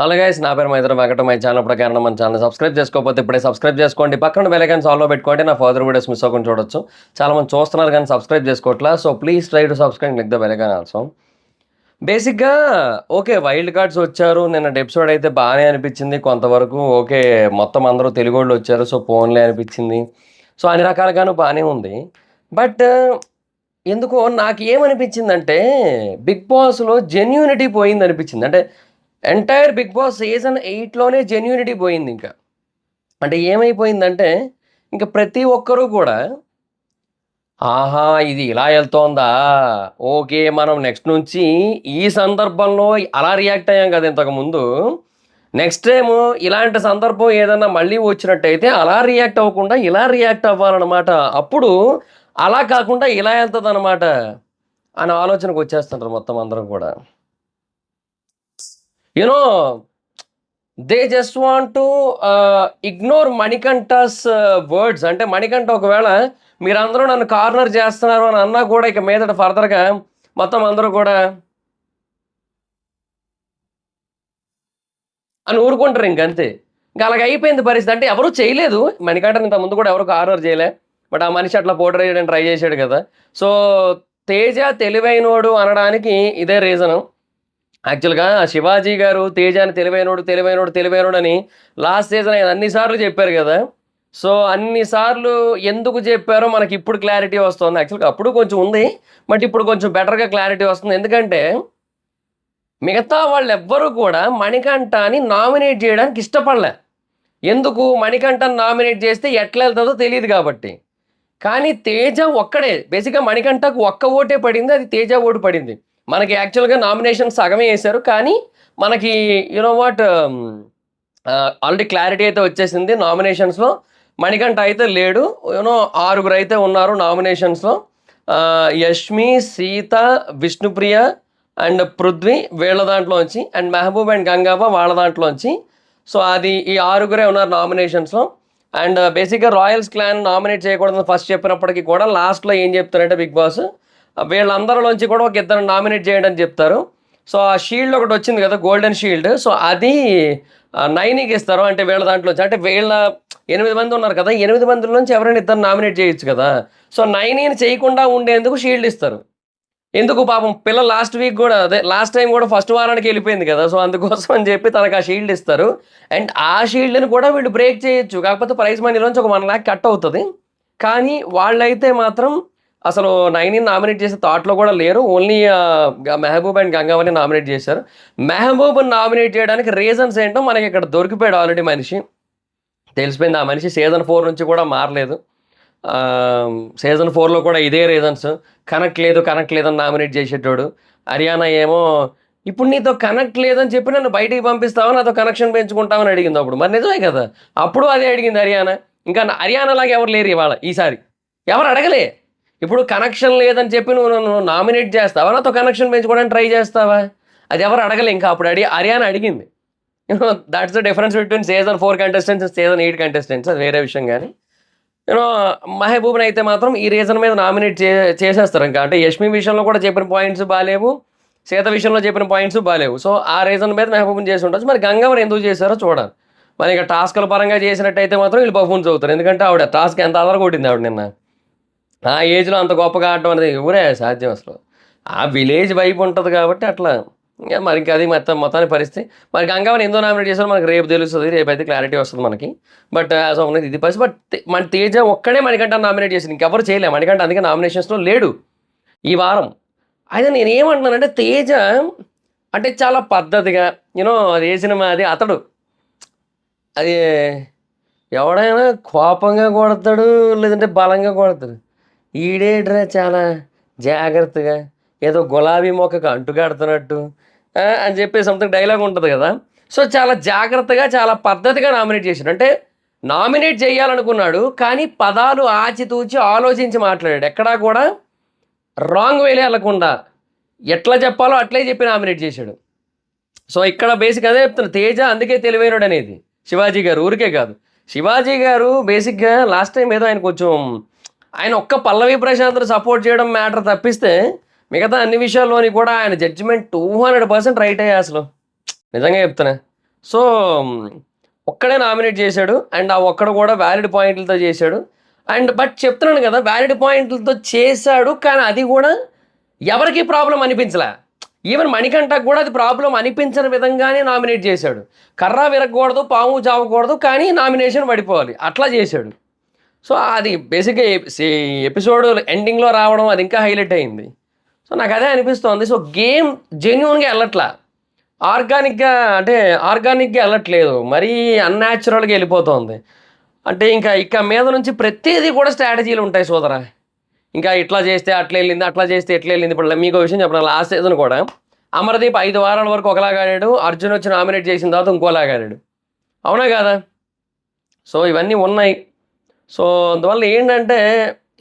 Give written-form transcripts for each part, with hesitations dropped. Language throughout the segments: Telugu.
హలో గైస్, నా పేరు మైత్ర వెంకట. మై ఛానల్ ప్రకారం మన ఛానల్ సబ్స్క్రైబ్ చేసుకోకపోతే ఇప్పుడే సబ్స్క్రైబ్ చేసుకోండి. పక్కన బెల్ ఐకాన్ ఆల్లో పెట్టుకోండి. నా ఫర్దర్ వీడియోస్ మిస్ అవ్వకుండా చూడొచ్చు. చాలా మంది చూస్తున్నారు కానీ సబ్స్క్రైబ్ చేసుకోవట్లా. So please try to subscribe click the bell icon also. బేసిక్గా ఓకే, వైల్డ్ కార్డ్స్ వచ్చారు. నిన్న ఎపిసోడ్ అయితే బాగానే అనిపించింది కొంతవరకు. ఓకే, మొత్తం అందరూ తెలుగు వాళ్ళు వచ్చారు, సో పోన్లే అనిపించింది. సో అన్ని రకాలుగాను బాగానే ఉంది. బట్ ఎందుకో నాకు ఏమనిపించిందంటే బిగ్ బాస్లో జెన్యూనిటీ పోయింది అనిపించింది. అంటే ఎంటైర్ బిగ్ బాస్ సీజన్ 8లోనే జెన్యూనిటీ పోయింది. ఇంకా అంటే ఏమైపోయిందంటే ఇంకా ప్రతి ఒక్కరూ కూడా ఆహా, ఇది ఇలా వెళ్తోందా, ఓకే మనం నెక్స్ట్ నుంచి ఈ సందర్భంలో అలా రియాక్ట్ అయ్యాం కదా ఇంతకుముందు, నెక్స్ట్ టైం ఇలాంటి సందర్భం ఏదన్నా మళ్ళీ వచ్చినట్టయితే అలా రియాక్ట్ అవ్వకుండా ఇలా రియాక్ట్ అవ్వాలన్నమాట. అప్పుడు అలా కాకుండా ఇలా వెళ్తుంది అనమాట అనే ఆలోచనకు వచ్చేస్తుంటారు మొత్తం అందరం కూడా. You know they just want to ignore Manikanta's words. అంటే మణికంఠ ఒకవేళ మీరందరూ నన్ను కార్నర్ చేస్తున్నారు అని అన్నా కూడా ఇక మీదట ఫర్దర్గా మొత్తం అందరూ కూడా అని ఊరుకుంటారు ఇంకంతే. ఇంకా అలాగ అయిపోయింది పరిస్థితి. అంటే ఎవరు చేయలేదు, మణికంఠని ఇంత ముందు కూడా ఎవరు కార్నర్ చేయలే. బట్ ఆ మనిషి అట్లా పోర్ట్రే చేయడానికి ట్రై చేశాడు కదా. సో తేజ తెలివైనోడు అనడానికి ఇదే రీజను. యాక్చువల్గా శివాజీ గారు తేజాని తెలివైనోడు అని లాస్ట్ సీజన్ ఆయన అన్నిసార్లు చెప్పారు కదా. సో అన్నిసార్లు ఎందుకు చెప్పారో మనకి ఇప్పుడు క్లారిటీ వస్తుంది. యాక్చువల్గా అప్పుడు కొంచెం ఉంది, బట్ ఇప్పుడు కొంచెం బెటర్గా క్లారిటీ వస్తుంది. ఎందుకంటే మిగతా వాళ్ళు ఎవ్వరూ కూడా మణికంఠని నామినేట్ చేయడానికి ఇష్టపడలే. ఎందుకు? మణికంఠని నామినేట్ చేస్తే ఎట్లా వెళ్తుందో తెలియదు కాబట్టి. కానీ తేజ ఒక్కడే, బేసిక్గా మణికంఠకు ఒక్క ఓటే పడింది, అది తేజ ఓటు పడింది. మనకి యాక్చువల్గా నామినేషన్ సగమే వేశారు, కానీ మనకి యూనో వాట్ ఆల్రెడీ క్లారిటీ అయితే వచ్చేసింది. నామినేషన్స్లో మణికంఠ అయితే లేడు. యూనో 6 అయితే ఉన్నారు నామినేషన్స్లో. యష్మి, సీత, విష్ణుప్రియ అండ్ పృథ్వీ వీళ్ళ దాంట్లోంచి, అండ్ మెహబూబ్ అండ్ గంగాబా వాళ్ళ దాంట్లోంచి. సో అది ఈ 6 ఉన్నారు నామినేషన్స్లో. అండ్ బేసిక్గా రాయల్స్ క్లాన్ నామినేట్ చేయకూడదని ఫస్ట్ చెప్పినప్పటికీ కూడా లాస్ట్లో ఏం చెప్తారంటే బిగ్ బాస్ వీళ్ళందరిలోంచి కూడా ఒక ఇద్దరు నామినేట్ చేయండి అని చెప్తారు. సో ఆ షీల్డ్ ఒకటి వచ్చింది కదా, గోల్డెన్ షీల్డ్. సో అది 9కి ఇస్తారు. అంటే వీళ్ళ దాంట్లోంచి, అంటే వీళ్ళ 8 మంది ఉన్నారు కదా, 8 మందిలోంచి ఎవరైనా ఇద్దరు నామినేట్ చేయొచ్చు కదా. సో 9ని చేయకుండా ఉండేందుకు షీల్డ్ ఇస్తారు. ఎందుకు పాపం పిల్ల లాస్ట్ వీక్ కూడా అదే లాస్ట్ టైం కూడా ఫస్ట్ వారానికి వెళ్ళిపోయింది కదా. సో అందుకోసం అని చెప్పి తనకు ఆ షీల్డ్ ఇస్తారు. అండ్ ఆ షీల్డ్ని కూడా వీళ్ళు బ్రేక్ చేయొచ్చు, కాకపోతే ప్రైజ్ మనీలోంచి ఒక 1 lakh కట్ అవుతుంది. కానీ వాళ్ళైతే మాత్రం అసలు 9ని నామినేట్ చేసే థాట్లో కూడా లేరు. ఓన్లీ మెహబూబ్ అండ్ గంగావని నామినేట్ చేశారు. మెహబూబ్ని నామినేట్ చేయడానికి రీజన్స్ ఏంటో మనకి ఇక్కడ దొరికిపోయాడు ఆల్రెడీ మనిషి. తెలిసిపోయింది ఆ మనిషి సీజన్ 4 నుంచి కూడా మారలేదు. సీజన్ 4లో కూడా ఇదే రీజన్స్. కనెక్ట్ లేదని నామినేట్ చేసేటోడు. హర్యానా ఏమో ఇప్పుడు నీతో కనెక్ట్ లేదని చెప్పి నన్ను బయటికి పంపిస్తావా, నాతో కనెక్షన్ పెంచుకుంటామని అడిగింది. అప్పుడు మరి నిజమే కదా, అప్పుడు అదే అడిగింది హర్యానా. ఇంకా హర్యానాలాగా ఎవరు లేరు ఇవాళ, ఈసారి ఎవరు అడగలే. ఇప్పుడు కనెక్షన్ లేదని చెప్పి నువ్వు నన్ను నామినేట్ చేస్తావా, నాతో కనెక్షన్ పెంచుకోవడానికి ట్రై చేస్తావా, అది ఎవరు అడగలే. ఇంకా అప్పుడు హర్యానా అడిగింది. That's the difference between season 4 contestants, season 8 contestants. అది వేరే విషయం. కానీ యూనో మహబూబ్ని అయితే మాత్రం ఈ రీజన్ మీద నామినేట్ చేసేస్తారు. ఇంకా అంటే యష్మి విషయంలో కూడా చెప్పిన పాయింట్స్ బాగాలేవు, సీత విషయంలో చెప్పిన పాయింట్స్ బాగాలేవు. సో ఆ రీజన్ మీద మెహబూబ్ని చేసి ఉండొచ్చు. మరి గంగవని ఎందుకు చేశారో చూడాలి. మరి ఇక టాస్క్ల పరంగా చేసినట్టయితే మాత్రం వీళ్ళు బఫూన్స్ అవుతారు. ఎందుకంటే ఆవిడ టాస్క్ ఎంత ఆధార కొట్టింది ఆవిడ నిన్న. ఆ ఏజ్లో అంత గొప్పగా ఆడటం అనేది ఊరే సాధ్యం అసలు. ఆ విలేజ్ వైపు ఉంటుంది కాబట్టి అట్లా. ఇంకా మరి ఇంకా అది మొత్తానికి పరిస్థితి. మరి గంగావని ఎందుకు నామినేట్ చేశారో మనకి రేపు తెలుస్తుంది. రేపు అయితే క్లారిటీ వస్తుంది మనకి. బట్ యాజ్ ఆఫ్ ఇది పరిస్థితి. బట్ మన తేజ ఒక్కడే మణికంఠ నామినేట్ చేసింది, ఇంకెవరు చేయలే. మణికంఠ అందుకే నామినేషన్స్లో లేడు ఈ వారం. అయితే నేను ఏమంటున్నానంటే తేజ అంటే చాలా పద్ధతిగా అది ఏ సినిమా అది అతడు, అది ఎవడైనా కోపంగా కొడతాడు, లేదంటే బలంగా కొడతాడు. ఈడేడ్రా చాలా జాగ్రత్తగా ఏదో గులాబీ మొక్కకు అంటుకడుతున్నట్టు అని చెప్పి సంథింగ్ డైలాగ్ ఉంటుంది కదా. సో చాలా జాగ్రత్తగా చాలా పద్ధతిగా నామినేట్ చేశాడు. అంటే నామినేట్ చేయాలనుకున్నాడు, కానీ పదాలు ఆచితూచి ఆలోచించి మాట్లాడాడు. ఎక్కడా కూడా రాంగ్ వేలే వెళ్ళకుండా ఎట్లా చెప్పాలో అట్లే చెప్పి నామినేట్ చేశాడు. సో ఇక్కడ బేసిక్ అదే చెప్తున్నా, తేజ అందుకే తెలివైనడు అనేది. శివాజీ గారు ఊరికే కాదు, శివాజీ గారు బేసిక్గా లాస్ట్ టైం ఏదో ఆయన కొంచెం ఆయన ఒక్క పల్లవి ప్రశాంత్ని సపోర్ట్ చేయడం మ్యాటర్ తప్పిస్తే మిగతా అన్ని విషయాల్లోని కూడా ఆయన జడ్జిమెంట్ 200% రైట్ అయ్యా. అసలు నిజంగా చెప్తున్నా, సో ఒక్కడే నామినేట్ చేశాడు అండ్ ఆ ఒక్కడు కూడా వ్యాలిడ్ పాయింట్లతో చేశాడు. అండ్ బట్ చెప్తున్నాను కదా, వ్యాలిడ్ పాయింట్లతో చేశాడు కానీ అది కూడా ఎవరికి ప్రాబ్లం అనిపించలే. ఈవెన్ మణికంఠకు కూడా అది ప్రాబ్లం అనిపించని విధంగానే నామినేట్ చేశాడు. కర్ర విరగకూడదు, పాము చావకూడదు, కానీ నామినేషన్ పడిపోవాలి, అట్లా చేశాడు. సో అది బేసిక్గా ఎపిసోడ్ ఎండింగ్లో రావడం అది ఇంకా హైలైట్ అయింది. సో నాకు అదే అనిపిస్తోంది. సో గేమ్ జెన్యున్గా వెళ్ళట్లా, ఆర్గానిక్గా వెళ్ళట్లేదు, మరీ అన్యాచురల్గా వెళ్ళిపోతుంది. అంటే ఇంకా మీద నుంచి ప్రతిదీ కూడా స్ట్రాటజీలు ఉంటాయి సోదరా. ఇంకా ఇట్లా చేస్తే అట్లా వెళ్ళింది, అట్లా చేస్తే ఎట్లా వెళ్ళింది. ఇప్పుడు మీకు విషయం చెప్పడం, లాస్ట్ సీజన్ కూడా అమర్దీప్ 5 వారాల వరకు ఒకలాగా ఆడాడు, అర్జున్ వచ్చి నామినేట్ చేసిన తర్వాత ఇంకోలాగా ఆడాడు, అవునా కదా? సో ఇవన్నీ ఉన్నాయి. సో అందువల్ల ఏంటంటే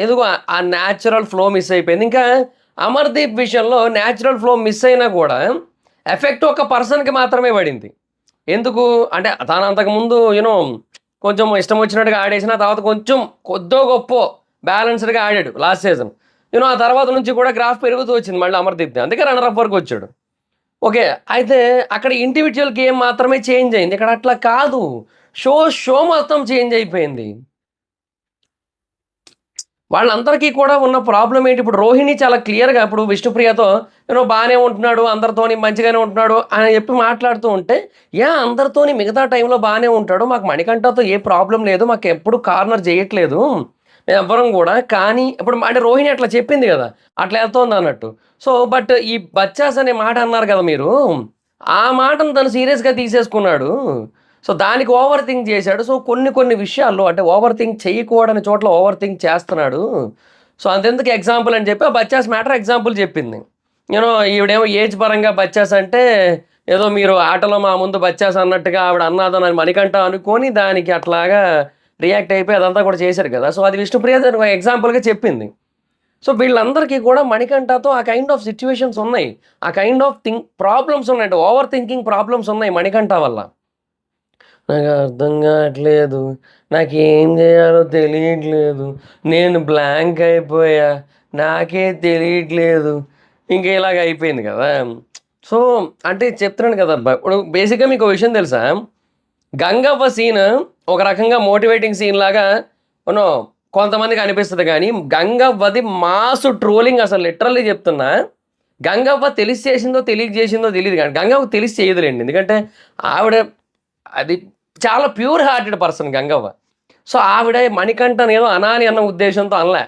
ఎందుకు ఆ న్యాచురల్ ఫ్లో మిస్ అయిపోయింది. ఇంకా అమర్దీప్ విషయంలో న్యాచురల్ ఫ్లో మిస్ అయినా కూడా ఎఫెక్ట్ ఒక పర్సన్కి మాత్రమే పడింది. ఎందుకు అంటే తను అంతకుముందు కొంచెం ఇష్టం వచ్చినట్టుగా ఆడేసిన తర్వాత కొంచెం కొద్దో గొప్ప బ్యాలెన్స్డ్గా ఆడాడు లాస్ట్ సీజన్. ఆ తర్వాత నుంచి కూడా గ్రాఫ్ పెరుగుతూ వచ్చింది మళ్ళీ అమర్దీప్ది, అందుకే రన్నర్ అప్ వరకు వచ్చాడు. ఓకే, అయితే అక్కడ ఇండివిజువల్ గేమ్ మాత్రమే చేంజ్ అయింది, ఇక్కడ అట్లా కాదు, షో మొత్తం చేంజ్ అయిపోయింది. వాళ్ళందరికీ కూడా ఉన్న ప్రాబ్లం ఏంటి, ఇప్పుడు రోహిణి చాలా క్లియర్గా ఇప్పుడు విష్ణుప్రియతో బాగానే ఉంటున్నాడు, అందరితోని మంచిగానే ఉంటున్నాడు అని చెప్పి మాట్లాడుతూ ఉంటే, అందరితోని మిగతా టైంలో బాగానే ఉంటాడు, మాకు మణికంఠతో ఏ ప్రాబ్లం లేదు, మాకు ఎప్పుడు కార్నర్ చేయట్లేదు మేము ఎవ్వరం కూడా, కానీ ఇప్పుడు అంటే రోహిణి అట్లా చెప్పింది కదా, అట్లా వెళ్తోంది అన్నట్టు. సో బట్ ఈ బచ్చాస్ అనే మాట అన్నారు కదా మీరు, ఆ మాటను తను సీరియస్గా తీసేసుకున్నాడు. సో దానికి ఓవర్ థింక్ చేశాడు. సో కొన్ని విషయాల్లో అంటే ఓవర్ థింక్ చేయకూడని చోట్ల ఓవర్ థింక్ చేస్తున్నాడు. సో అంతెందుకు ఎగ్జాంపుల్ అని చెప్పి ఆ బచ్చాస్ మ్యాటర్ ఎగ్జాంపుల్ చెప్పింది. ఈవిడేమో ఏజ్ పరంగా బచ్చాస్ అంటే ఏదో మీరు ఆటలో మా ముందు బచ్చాస్ అన్నట్టుగా ఆవిడ అన్నాదని మణికంఠ అనుకొని దానికి అట్లాగా రియాక్ట్ అయిపోయి అదంతా కూడా చేశారు కదా. సో అది విష్ణుప్రియ ఎగ్జాంపుల్గా చెప్పింది. సో వీళ్ళందరికీ కూడా మణికంఠతో ఆ కైండ్ ఆఫ్ సిచ్యువేషన్స్ ఉన్నాయి, ఆ కైండ్ ఆఫ్ ప్రాబ్లమ్స్ ఉన్నాయి, అంటే ఓవర్ థింకింగ్ ప్రాబ్లమ్స్ ఉన్నాయి మణికంఠ వల్ల. నాకు అర్థం కావట్లేదు, నాకేం చేయాలో తెలియట్లేదు, నేను బ్లాంక్ అయిపోయా, నాకే తెలియట్లేదు, ఇంక ఇలాగ అయిపోయింది కదా. సో అంటే చెప్తున్నాను కదా, ఇప్పుడు బేసిక్గా మీకు విషయం తెలుసా, గంగవ్వ సీన్ ఒక రకంగా మోటివేటింగ్ సీన్ లాగా కొంతమందికి అనిపిస్తుంది, కానీ గంగవ్వది మాసు ట్రోలింగ్, అసలు లిటరల్లీ చెప్తున్నా. గంగవ్వ తెలిసి చేసిందో తెలియదు, కానీ గంగవ్వ తెలిసి చేయదులేండి, ఎందుకంటే ఆవిడ అది చాలా pure hearted person Gangavva. So ఆవిడ మణికంఠన్ ఏదో అనాలి అన్న ఉద్దేశంతో అనలే,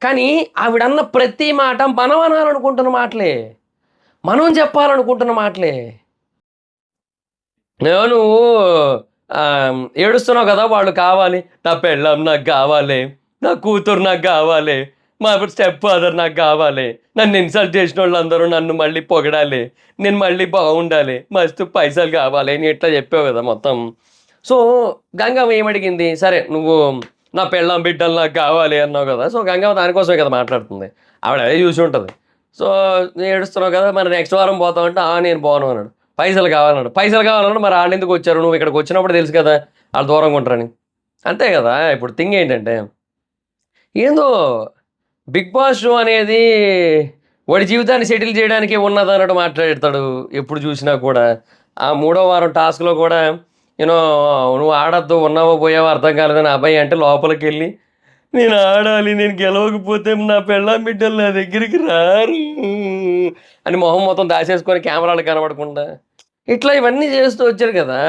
కానీ ఆవిడన్న ప్రతి మాట మనం అనాలనుకుంటున్న మాటలే, మనం చెప్పాలనుకుంటున్న మాటలే. నువ్వు ఏడుస్తున్నావు కదా, వాళ్ళు కావాలి, నా పెళ్ళం నాకు కావాలి, నా కూతురు నాకు కావాలి, మా స్టెప్ ఫాదర్ నాకు కావాలి, నన్ను ఇన్సల్ట్ చేసిన వాళ్ళందరూ నన్ను మళ్ళీ పొగడాలి, నేను మళ్ళీ బాగుండాలి, మస్తు పైసలు కావాలి అని ఇట్లా చెప్పావు కదా మొత్తం. సో గంగవ్వ ఏమడిగింది, సరే నువ్వు నా పెళ్ళం బిడ్డలు నాకు కావాలి అన్నావు కదా, సో గంగవ్వ దానికోసమే కదా మాట్లాడుతుంది, ఆవిడ అదే చూసి ఉంటుంది. సో ఏడుస్తున్నావు కదా, మరి నెక్స్ట్ వారం పోతావు అంటే నేను పోను అన్నాడు. పైసలు కావాలన్నాడు, మరి వాళ్ళు ఎందుకు వచ్చారు, నువ్వు ఇక్కడికి వచ్చినప్పుడు తెలుసు కదా వాళ్ళు దూరంగా ఉంటారని, అంతే కదా. ఇప్పుడు థింగ్ ఏంటంటే ఏందో బిగ్ బాస్ షో అనేది వాడి జీవితాన్ని సెటిల్ చేయడానికి ఉన్నది అన్నట్టు మాట్లాడతాడు ఎప్పుడు చూసినా కూడా. ఆ 3వ వారం టాస్క్లో కూడా నువ్వు ఆడద్దు, ఉన్నావో పోయావో అర్థం కాలేదని అబ్బాయి అంటే లోపలికి వెళ్ళి నేను ఆడాలి, నేను గెలవకపోతే నా పెళ్ళాం బిడ్డలు నా దగ్గరికి రారు అని మొహం మొత్తం దాచేసుకొని కెమెరాలు కనబడకుండా ఇట్లా ఇవన్నీ చేస్తూ వచ్చారు కదా.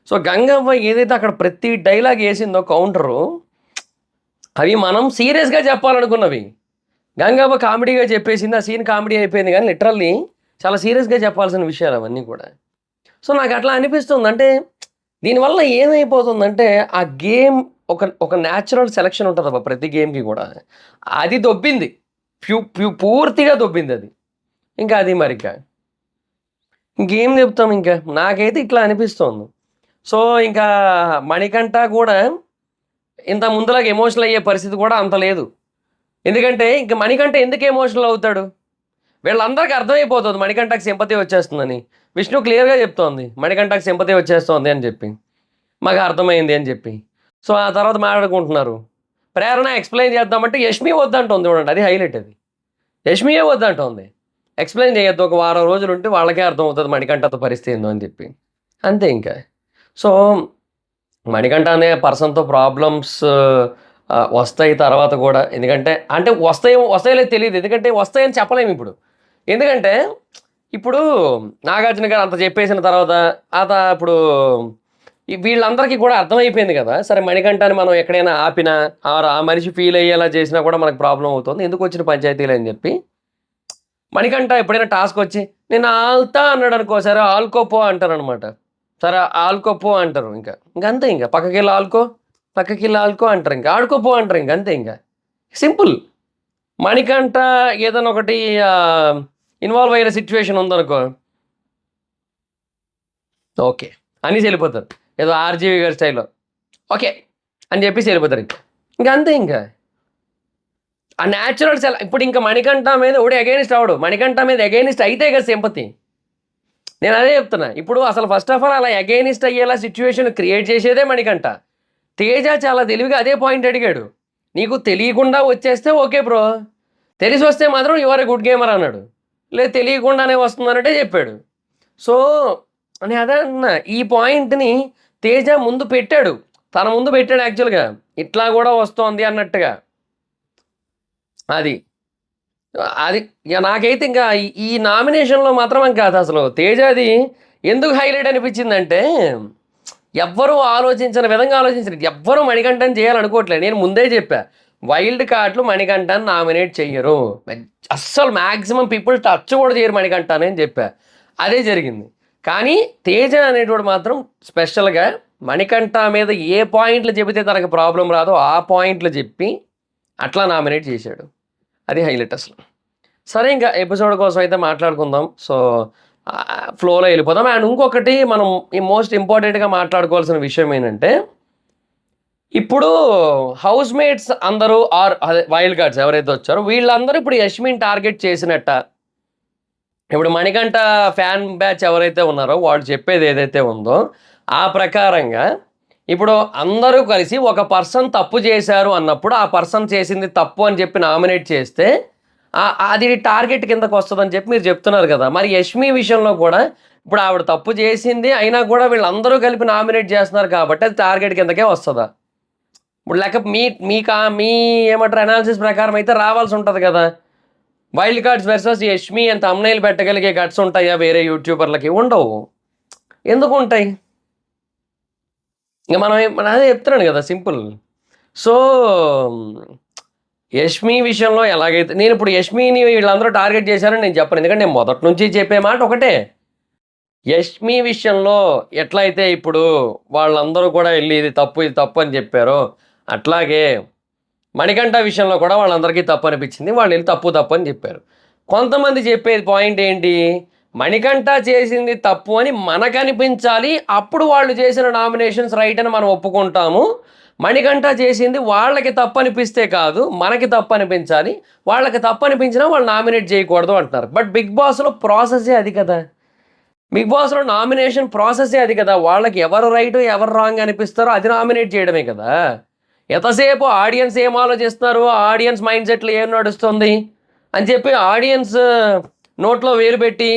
సో గంగవ్వ ఏదైతే అక్కడ ప్రతి డైలాగ్ వేసిందో కౌంటరు, అవి మనం సీరియస్గా చెప్పాలనుకున్నవి గంగవ్వ కామెడీగా చెప్పేసింది, ఆ సీన్ కామెడీ అయిపోయింది, కానీ లిటరల్లీ చాలా సీరియస్గా చెప్పాల్సిన విషయాలు అవన్నీ కూడా. సో నాకు అట్లా అనిపిస్తుంది, అంటే దీనివల్ల ఏమైపోతుందంటే ఆ గేమ్ ఒక న్యాచురల్ సెలక్షన్ ఉంటుంది అబ్బా ప్రతి గేమ్కి కూడా, అది దొబ్బింది, పూర్తిగా దొబ్బింది అది. ఇంకా అది మరిక ఇంకేం చెప్తాం, ఇంకా నాకైతే ఇట్లా అనిపిస్తోంది. సో ఇంకా మణికంఠ కూడా ఇంత ముందులాగా ఎమోషనల్ అయ్యే పరిస్థితి కూడా అంత లేదు, ఎందుకంటే ఇంకా మణికంఠ ఎందుకు ఎమోషనల్ అవుతాడు, వీళ్ళందరికీ అర్థమైపోతుంది మణికంఠకి సింపతి వచ్చేస్తుందని. విష్ణు క్లియర్గా చెప్తోంది మణికంఠకి సింపతి వచ్చేస్తోంది అని చెప్పి, మాకు అర్థమైంది అని చెప్పి. సో ఆ తర్వాత మాట్లాడుకుంటున్నారు, ప్రేరణ ఎక్స్ప్లెయిన్ చేద్దామంటే యష్మి వద్దంటుంది, చూడండి అది హైలైట్, అది యష్మియే వద్దంటుంది, ఎక్స్ప్లెయిన్ చేయొద్దు, ఒక వారం రోజులు ఉంటే వాళ్ళకే అర్థమవుతుంది మణికంఠతో పరిస్థితి ఏందో అని చెప్పి. అంతే ఇంకా. సో, మణికంఠ అనే పర్సన్‌తో ప్రాబ్లమ్స్ వస్తాయి తర్వాత గూడా. ఎందుకంటే అంటే వస్తాయో లేదో తెలీదు. ఎందుకంటే వస్తాయని చెప్పలేమిప్పుడు. ఎందుకంటే ఇప్పుడు 'నాగార్జున' గారు అంత చెప్పేసిన తర్వాత ఇప్పుడు వీళ్ళందరికీ కూడా అర్థమైపోయింది గదా! సరే 'మణికంఠని' మనం ఎక్కడైనా ఆపినా ఆ మనిషి ఫీల్ అయ్యేలా చేసినా కూడా మనకు ప్రాబ్లమ్ అవుతుంది. ఎందుకొచ్చిన పంచాయతీలే అని జెప్పి 'మణికంఠ' ఎప్పుడైనా టాస్కొచ్చి నేను ఆల్తా అన్నాడనుకో, సరే ఆల్కో పో అంటారనమాట. సరే ఆల్కో పో అంటారు ఇంక. ఇంకంతే ఇంక. పక్కకెళ్ళి ఆల్కో, పక్కకెళ్ళి ఆల్కో అంటారింక. ఆడుకో పో అంటారింక అంతే ఇంక. సింపుల్. 'మణికంఠ' ఏదైనా ఒకటి ఇన్వాల్వ్ అయిన సిట్యుయేషన్ ఉందనుకో, ఓకే. అనేసి ఎళ్ళిపోతారు. ఏదో 'ఆర్‌జీవి' గారి స్టైల్‌లో. ఓకే. అని జెప్పేసి ఎళ్ళిపోతారింక. ఇంకంతే ఇంక. ఆ న్యాచురల్ ఇప్పుడింక 'మణికంఠ' మీద ఎవడు ఎగైనిస్ట్ అవ్వడు. 'మణికంఠ' మీద ఎగైనిస్ట్ అయితే కదా సింపతి. నేనదే చెప్తున్నా. ఇప్పుడు అసలు ఫస్ట్ ఆఫ్ ఆల్ అలా ఎగైనిస్ట్ అయ్యేలా సిట్యుయేషన్ క్రియేట్ చేసేదే 'మణికంఠ.' 'తేజ' చాలా తెలివిగా అదే పాయింట్ అడిగాడు. నీకు తెలియకుండా వచ్చేస్తే ఓకే బ్రో. తెలిసొస్తే మాత్రం you are a good gamer అన్నాడు. లేదు తెలియకుండానే వస్తుందన్నట్టే చెప్పాడు. సో, నేను అదే అంటున్నా. ఈ పాయింట్‌ని 'తేజ' ముందు పెట్టాడు. తన ముందు పెట్టాడు యాక్చువల్‌గా. ఇట్లా గూడా వస్తోంది అన్నట్టుగా. అది. అది ఇగ నాకైతే ఇంకా ఈ నామినేషన్‌లో మాత్రం ఇంక అదసలు 'తేజా'ది ఎందుకు హైలైట్ అనిపించిందంటే, ఎవ్వరూ ఆలోచించని విధంగా ఆలోచించారు. ఎవ్వరు 'మణికంఠ'ని చేయాలనుకోవట్లే. నేను ముందే చెప్పా. వైల్డ్ కార్డ్‌లు 'మణికంఠ'ని నామినేట్ చెయ్యరు. అస్సలు మాక్సిమం పీపుల్ టచ్ కూడా చేయరు 'మణికంఠ'ని అని చెప్పా. అదే జరిగింది. కానీ 'తేజ' అనేటోడు మాత్రం స్పెషల్‌గా 'మణికంఠ' మీద ఏ పాయింట్లు చెబితే తనకు ప్రాబ్లమ్ రాదో ఆ పాయింట్లు చెప్పి అట్లా నామినేట్ చేశాడు. అది హైలైట్ అసలు. సరే ఇంక ఎపిసోడ్ కోసం అయితే మాట్లాడుకుందాం. సో, ఫ్లోలో ఎళ్ళిపోదాం. అండ్ ఇంకొకటి మనం ఈ మోస్ట్ ఇంపార్టెంట్‌గా మాట్లాడుకోవాల్సిన విషయం ఏంటంటే, ఇప్పుడు హౌస్ మేట్స్ అందరూ అదే వైల్డ్ కార్డ్స్ ఎవరైతే వచ్చారో వీళ్ళందరూ ఇప్పుడు యష్మిని టార్గెట్ చేసినట్టా? ఇప్పుడు 'మణికంఠ' ఫ్యాన్ బ్యాచ్ ఎవరైతే ఉన్నారో వాళ్ళు చెప్పేది ఏదైతే ఉందో, ఆ ప్రకారంగా ఇప్పుడు అందరూ కలిసి ఒక పర్సన్ తప్పు చేశారు అన్నప్పుడు, ఆ పర్సన్ చేసింది తప్పు అని చెప్పి నామినేట్ చేస్తే, అది టార్గెట్ కిందకొస్తదని చెప్పి మీరు చెప్తున్నారు కదా! మరి 'యష్మి' విషయంలో కూడా ఇప్పుడు ఆవిడ తప్పు చేసింది, అయినా కూడా వీళ్ళందరూ కలిపి నామినేట్ చేస్తున్నారు కాబట్టి అది టార్గెట్ కిందకే వస్తదా? ఇప్పుడు లెక్క మీ మీ ఏమంటారు అనాలిసిస్ ప్రకారం అయితే రావాల్సి ఉంటది కదా! వైల్డ్ కార్డ్స్ వర్సెస్ యష్మి అని థంబ్‌నెయిల్ పెట్టగలిగే గట్స్ ఉంటాయా వేరే యూట్యూబర్‌లకి? ఉండవు. ఎందుకుంటాయి? ఇంక మనం అదే చెప్తున్నాను గదా! సింపుల్. సో, యష్మి విషయంలో ఎలాగైతే నేనిప్పుడు యష్మిని వీళ్ళందరూ టార్గెట్ చేశారని నేను చెప్పను. ఎందుకంటే నేను మొదటి నుంచి చెప్పే మాట ఒకటే. యష్మి విషయంలో ఎట్లయితే ఇప్పుడు వాళ్ళందరూ కూడా ఎళ్లి ఇది తప్పు అని చెప్పారో, అట్లాగే మణికంఠ విషయంలో కూడా వాళ్ళందరికీ తప్పనిపించింది. వాళ్ళెళ్లి తప్పు అని చెప్పారు. కొంతమంది చెప్పేది పాయింట్ ఏంటి? మణికంఠ చేసింది తప్పు అని మనకనిపించాలి. అప్పుడు వాళ్ళు చేసిన నామినేషన్స్ రైట్ అని మనం ఒప్పుకుంటాము. మణికంఠ చేసింది వాళ్ళకి తప్పనిపిస్తే కాదు, మనకి తప్పనిపించాలి. వాళ్ళకి తప్పనిపించినా వాళ్ళు నామినేట్ చేయకూడదు అంటున్నారు. బట్ 'బిగ్ బాస్'లో ప్రాసెసే అది కదా! 'బిగ్ బాస్'లో నామినేషన్ ప్రాసెసే అది కదా! వాళ్ళకి ఎవరు రైట్, ఎవరు రాంగ్ అనిపిస్తారో అది నామినేట్ చేయడమే కదా! ఎంతసేపు ఆడియన్స్ ఏం ఆలోచిస్తున్నారు, ఆడియన్స్ మైండ్ సెట్‌లో ఏం నడుస్తుంది అని చెప్పి ఆడియన్స్ నోట్లో వేలు పెట్టి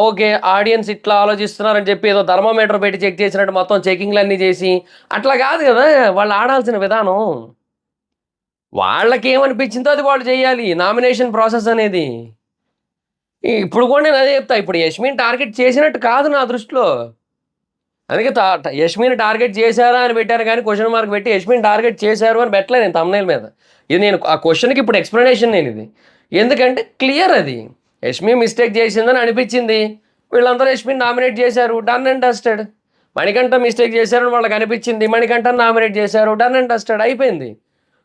ఓకే. ఆడియన్స్ ఇట్లా ఆలోచిస్తున్నారని చెప్పి ఏదో థర్మామీటర్ పెట్టి చెక్ చేసినట్టు మొత్తం చెకింగ్‌లన్నీ చేసి అట్లా కాదు కదా! వాళ్ళు ఆడాల్సిన విధానం. వాళ్ళకేమనిపించిందో అది వాళ్ళు చేయాలి. నామినేషన్ ప్రాసెస్ అనేది. ఇప్పుడు కూడా నేను అదే చెప్తా. ఇప్పుడు యష్మిని టార్గెట్ చేసినట్టు కాదు నా దృష్టిలో. అందుకే యష్మిని టార్గెట్ చేశారా అని పెట్టారు గానీ, క్వెషన్ మార్క్ పెట్టి యష్మిని టార్గెట్ చేశారు అని పెట్టలే నేను థంబ్‌నెయిల్ మీద. ఇది నేను ఆ క్వెషన్‌కి ఇప్పుడు ఎక్స్‌ప్లనేషన్ నేనిది. ఎందుకంటే క్లియర్ అది. యష్మి మిస్టేక్ చేసిందని అనిపిచ్చింది. వీళ్ళందరూ యష్మిని నామినేట్ చేశారు. Done and dusted. Manikanta mistake చేశారని వాళ్ళకనిపిచ్చింది. మణికంఠని నామినేట్ చేశారు. డన్ అండ్ డస్టెడ్ అయిపోయింది.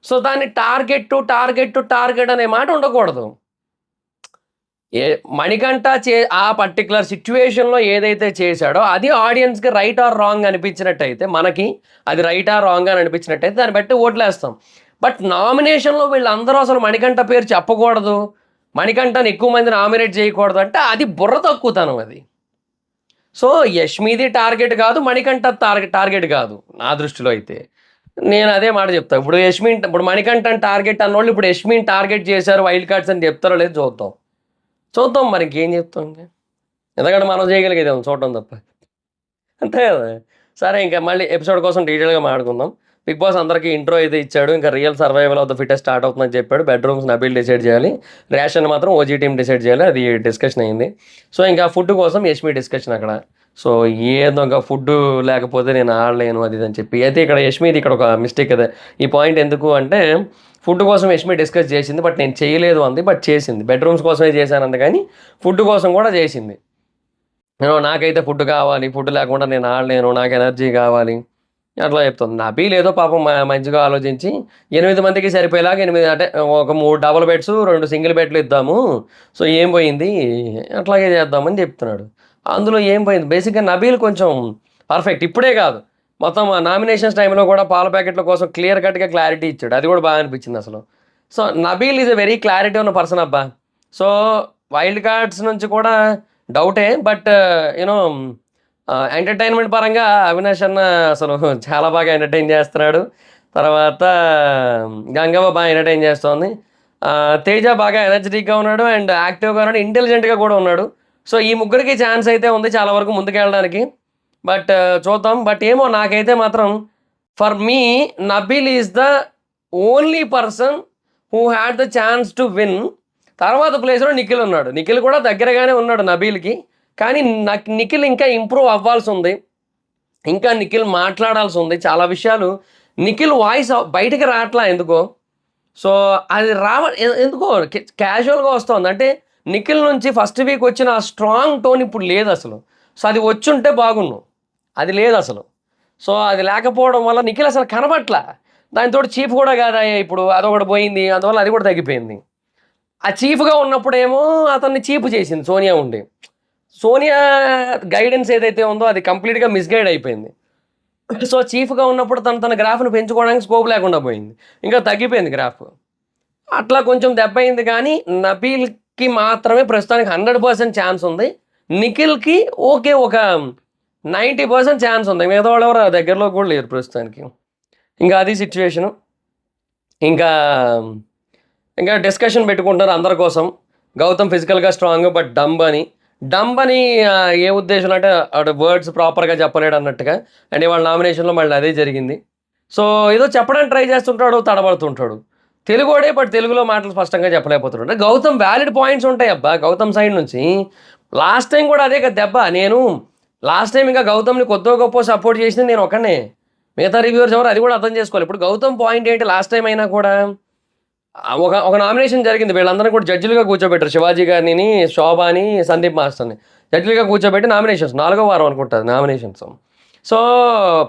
సో, దాన్ని టార్గెట్ అనే మాట ఉండకూడదు. ఏ మణికంఠ ఆ పర్టిక్యులర్ సిట్యుయేషన్‌లో ఏదైతే చేశాడో, అది ఆడియన్స్‌కి రైట్ ఆర్ రాంగ్ అనిపించినట్టయితే, మనకి అది రైటా, రాంగా అని అనిపించినట్టయితే దాన్ని బట్టి ఓట్లేస్తాం. బట్ నామినేషన్‌లో వీళ్ళందరూ అసలు మణికంఠ పేరు చెప్పకూడదు, మణికంఠని ఎక్కువ మంది నామినేట్ చేయకూడదు అంటే అది బుర్ర తక్కువతనం అది. సో, యష్మిది టార్గెట్ కాదు, మణికంఠ టార్గెట్ కాదు నా దృష్టిలో అయితే. నేను అదే మాట చెప్తా. ఇప్పుడు మణికంఠని టార్గెట్ అన్నోళ్ళు ఇప్పుడు యష్మిని టార్గెట్ చేశారు వైల్డ్ కార్డ్స్ అని చెప్తారో లేదో చూద్దాం. చూద్దాం మరి ఇంకేం చెప్తాం ఇంక. ఎందుకంటే మనం చేయగలిగేదేముంది చూడటం తప్ప. అంతే కదా! సరే ఇంకా మళ్ళీ ఎపిసోడ్ కోసం డీటెయిల్‌గా మాట్లాడుకుందాం. 'బిగ్ బాస్' అందరికి ఇంట్రో అయితే ఇచ్చాడు. ఇంకా real survival of the fittest start అవుతుందని చెప్పాడు. బెడ్‌రూమ్స్ నబీల్ డిసైడ్ చేయాలి. రేషన్ మాత్రం ఓజీ టీమ్ డిసైడ్ చేయాలి. అది డిస్కషన్ అయింది. సో, ఇంకా ఫుడ్ కోసం యష్మి డిస్కషన్ అక్కడ. సో, ఏదో ఇంకా ఫుడ్డు లేకపోతే నేను ఆడలేను అది ఇది అని చెప్పి. అయితే ఇక్కడ యష్మిది ఇక్కడ ఒక మిస్టేక్ అదే. ఈ పాయింట్ ఎందుకు అంటే ఫుడ్ కోసం యష్మి డిస్కస్ చేసింది. బట్ నేను చేయలేదు అంది. బట్ చేసింది. బెడ్‌రూమ్స్ కోసమే చేశానంది కానీ ఫుడ్ కోసం కూడా చేసింది. నాకైతే ఫుడ్ కావాలి. ఫుడ్ లేకుండా నేను ఆడలేను. నాకు ఎనర్జీ కావాలి. అట్లా చెప్తుంది. నబీల్ ఏదో పాపం మంచిగా ఆలోచించి 8 మందికి సరిపోయేలాగా 8 అంటే ఒక 3 డబుల్ బెడ్స్, 2 సింగిల్ బెడ్లు ఇద్దాము. సో, ఏం పోయింది అట్లాగే చేద్దామని చెప్తున్నాడు. అందులో ఏం పోయింది బేసిక్‌గా నబీల్ కొంచెం పర్ఫెక్ట్. ఇప్పుడే కాదు. మొత్తం నామినేషన్స్ టైమ్‌లో కూడా పాల ప్యాకెట్ల కోసం క్లియర్ కట్‌గా క్లారిటీ ఇచ్చాడు. అది కూడా బాగా అనిపించింది అసలు. So, Nabeel is a very clarity ఉన్న పర్సన్ అబ్బా! సో, వైల్డ్ కార్డ్స్ నుంచి కూడా డౌటే. బట్ యూనో ఎంటర్‌టైన్‌మెంట్ పరంగా అవినాష్ అన్న అసలు చాలా బాగా ఎంటర్‌టైన్ చేస్తున్నాడు. తర్వాత గంగవ్వ బాగా ఎంటర్‌టైన్ చేస్తోంది. తేజ బాగా ఎనర్జిటిక్‌గా ఉన్నాడు అండ్ యాక్టివ్‌గా ఉన్నాడు. ఇంటెలిజెంట్‌గా కూడా ఉన్నాడు. సో, ఈ ముగ్గురికి ఛాన్స్ అయితే ఉంది చాలా వరకు ముందుకెళ్ళడానికి. బట్ చూద్దాం. బట్ ఏమో నాకైతే మాత్రం for me Nabeel is the only person who had the chance to win. తర్వాత ప్లేస్‌లో నిఖిల్ ఉన్నాడు. నిఖిల్ కూడా దగ్గరగానే ఉన్నాడు నబీల్‌కి. కానీ నిఖిల్ ఇంకా ఇంప్రూవ్ అవ్వాల్సి ఉంది. ఇంకా నిఖిల్ మాట్లాడాల్సి ఉంది. చాలా విషయాలు నిఖిల్ వాయిస్ బయటికి రావట్లా ఎందుకో. సో, అది ఎందుకో క్యాజువల్‌గా వస్తోంది. అంటే నిఖిల్ నుంచి ఫస్ట్ వీక్ వచ్చిన ఆ స్ట్రాంగ్ టోన్ ఇప్పుడు లేదసలు. సో, అది వచ్చుంటే బాగున్ను. అది లేదసలు. సో, అది లేకపోవడం వల్ల నిఖిల్ అసలు కనబట్లా. దానితోటి చీఫ్ కూడా కాదాయే ఇప్పుడు. అదొకటి పోయింది. అందువల్ల అది కూడా తగ్గిపోయింది. ఆ చీఫ్‌గా ఉన్నప్పుడేమో అతన్ని చీప్ చేసింది సోనియా ఉండి. సోనియా గైడెన్స్ ఏదైతే ఉందో అది కంప్లీట్‌గా మిస్‌గైడ్ అయిపోయింది. సో, చీఫ్‌గా ఉన్నప్పుడు తన గ్రాఫ్‌ని పెంచుకోవడానికి స్కోప్ లేకుండా పోయింది. ఇంకా తగ్గిపోయింది గ్రాఫ్. అట్లా కొంచెం దెబ్బయింది కానీ నబీల్‌కి మాత్రమే ప్రస్తుతానికి 100% ఛాన్స్ ఉంది. నిఖిల్‌కి ఓకే. ఒక 90% ఛాన్స్ ఉంది. మిగతా వాళ్ళెవరు దగ్గరలో కూడా లేరు ప్రస్తుతానికి. ఇంకా అది సిట్యుయేషను. ఇంకా ఇంకా డిస్కషన్ పెట్టుకుంటున్నారు అందరి కోసం. గౌతమ్ ఫిజికల్‌గా స్ట్రాంగ్ బట్ డంబ్ అని. డంబ్ అని ఏ ఉద్దేశంలో అంటే ఆడు వర్డ్స్ ప్రాపర్‌గా చెప్పలేడు అన్నట్టుగా. అండ్ ఇవాళ నామినేషన్‌లో మళ్ళీ అదే జరిగింది. సో, ఏదో చెప్పడానికి ట్రై చేస్తుంటాడు, తడబడుతుంటాడు. తెలుగోడే బట్ తెలుగులో మాటలు స్పష్టంగా చెప్పలేకపోతున్నాడు. అంటే గౌతమ్ వ్యాలిడ్ పాయింట్స్ ఉంటాయి అబ్బా! గౌతమ్ సైడ్ నుంచి. లాస్ట్ టైం కూడా అదే కదా దెబ్బ. నేను లాస్ట్ టైం ఇంకా గౌతమ్‌ని కొద్దో గొప్పో సపోర్ట్ చేసింది నేను ఒక్కడినే. మిగతా రివ్యూవర్స్ ఎవరు అది కూడా అర్థం చేసుకోవాలి. ఇప్పుడు గౌతమ్ పాయింట్ ఏంటి లాస్ట్ టైం అయినా కూడా ఒక నామినేషన్ జరిగింది. వీళ్ళందరిని కూడా జడ్జిలుగా కూర్చోబెట్టారు. శివాజీ గారిని, శోభాని, సందీప్ మాస్టర్‌ని. జడ్జిలుగా కూర్చోబెట్టి నామినేషన్స్ 4వ వారం అనుకుంటా నామినేషన్స్. సో,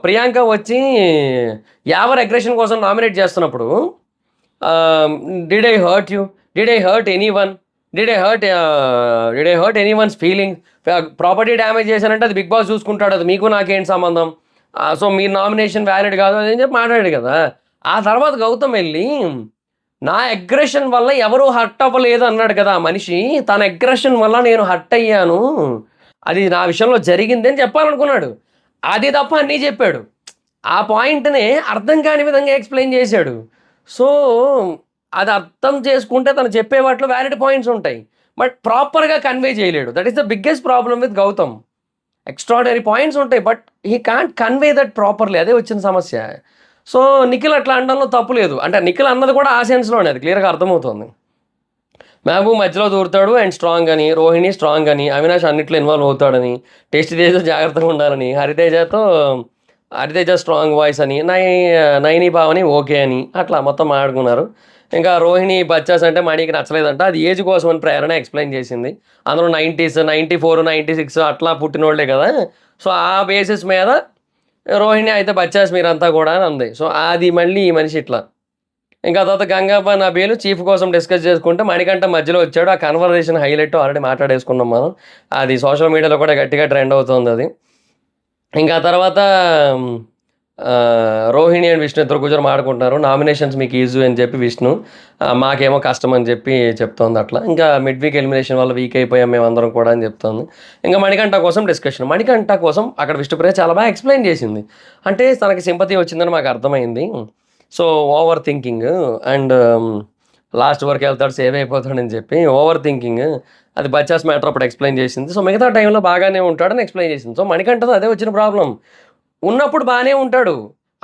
ప్రియాంక వచ్చి యావర్ అగ్రెషన్ కోసం నామినేట్ చేస్తున్నప్పుడు did I hurt you? Did I hurt anyone? Did I hurt anyone's feeling? Property damage చేశానంటే అది బిగ్ బాస్ చూసుకుంటాడు. అది మీకు నాకేంటి సంబంధం? సో, మీ నామినేషన్ వ్యాలిడ్ కాదు అని చెప్పి మాట్లాడాడు కదా! ఆ తర్వాత గౌతమ్ వెళ్ళి నా అగ్రెషన్ వల్ల ఎవరు హర్ట్ అవ్వలేదు అన్నాడు కదా ఆ మనిషి. తన అగ్రెషన్ వల్ల నేను హర్ట్ అయ్యాను. అది నా విషయంలో జరిగింది అని చెప్పాలనుకున్నాడు. అది తప్ప అన్నీ చెప్పాడు. ఆ పాయింట్‌నే అర్థం కాని విధంగా ఎక్స్‌ప్లెయిన్ చేశాడు. సో, అది అర్థం చేసుకుంటే తను చెప్పే వాటిలో వ్యాలిడ్ పాయింట్స్ ఉంటాయి. బట్ ప్రాపర్‌గా కన్వే చేయలేడు. That is the biggest problem with Gautham. Extraordinary points ఉంటాయి. But he can't convey that properly. అదే వచ్చిన సమస్య. సో, నిఖిల్ అట్లా అనడంలో తప్పు లేదు. అంటే నిఖిల్ అన్నది కూడా ఆ సెన్స్‌లోనే అది క్లియర్‌గా అర్థమవుతుంది. మహబూబ్ మధ్యలో దూరుతాడు అండ్ స్ట్రాంగ్ అని, రోహిణి స్ట్రాంగ్ అని, అవినాష్ అన్నిట్లో ఇన్వాల్వ్ అవుతాడని, టేస్టీ తేజ జాగ్రత్తగా ఉండాలని, హరితేజ స్ట్రాంగ్ వాయిస్ అని, నైని భావని ఓకే అని అట్లా మొత్తం మాట్లాడుకున్నారు. ఇంకా రోహిణి బచ్చాస్ అంటే మణికి నచ్చలేదంట. అది ఏజ్ కోసం అని ప్రేరణ ఎక్స్‌ప్లెయిన్ చేసింది. అందరూ 90s, 94, 96 అట్లా పుట్టినోళ్ళే కదా! సో, ఆ బేసిస్ మీద రోహిణి అయితే బచ్చాస్ మీరంతా కూడా అని అంది. సో, అది మళ్ళీ ఈ మనిషి ఇట్లా. ఇంకా తర్వాత గంగవ్వ, నబీలు చీఫ్ కోసం డిస్కస్ చేసుకుంటే మణికంఠ మధ్యలో వచ్చాడు. ఆ కన్వర్జేషన్ హైలైట్ ఆల్రెడీ మాట్లాడేసుకున్నాం మనం. అది సోషల్ మీడియాలో కూడా గట్టిగా ట్రెండ్ అవుతోందది. ఇంకా తర్వాత రోహిణి అండ్ విష్ణు ఇద్దరు కూర్చొని మాట్లాడుకుంటున్నారు. నామినేషన్స్ మీకు ఈజీ అని చెప్పి విష్ణు, మాకేమో కష్టం అని చెప్పి చెప్తోంది అట్లా. ఇంకా మిడ్ వీక్ ఎలిమినేషన్ వల్ల వీక్ అయిపోయాం మేమందరం కూడా అని చెప్తోంది. ఇంకా మణికంఠ కోసం డిస్కషన్. మణికంఠ కోసం అక్కడ విష్ణుప్రియ చాలా బాగా ఎక్స్‌ప్లెయిన్ చేసింది. అంటే తనకి సింపతి వచ్చిందని మాకు అర్థమైంది. So, over thinking and last వరకు వెళ్తాడు, సేవ్ అయిపోతాడని చెప్పి ఓవర్ థింకింగ్. అది బచ్చాస్ మ్యాటర్ అప్పుడు ఎక్స్ప్లెయిన్ చేసింది. సో మిగతా టైంలో బాగానే ఉంటాడని ఎక్స్ప్లెయిన్ చేసింది. సో మణికంఠతో అదే వచ్చిన ప్రాబ్లం. ఉన్నప్పుడు బాగానే ఉంటాడు,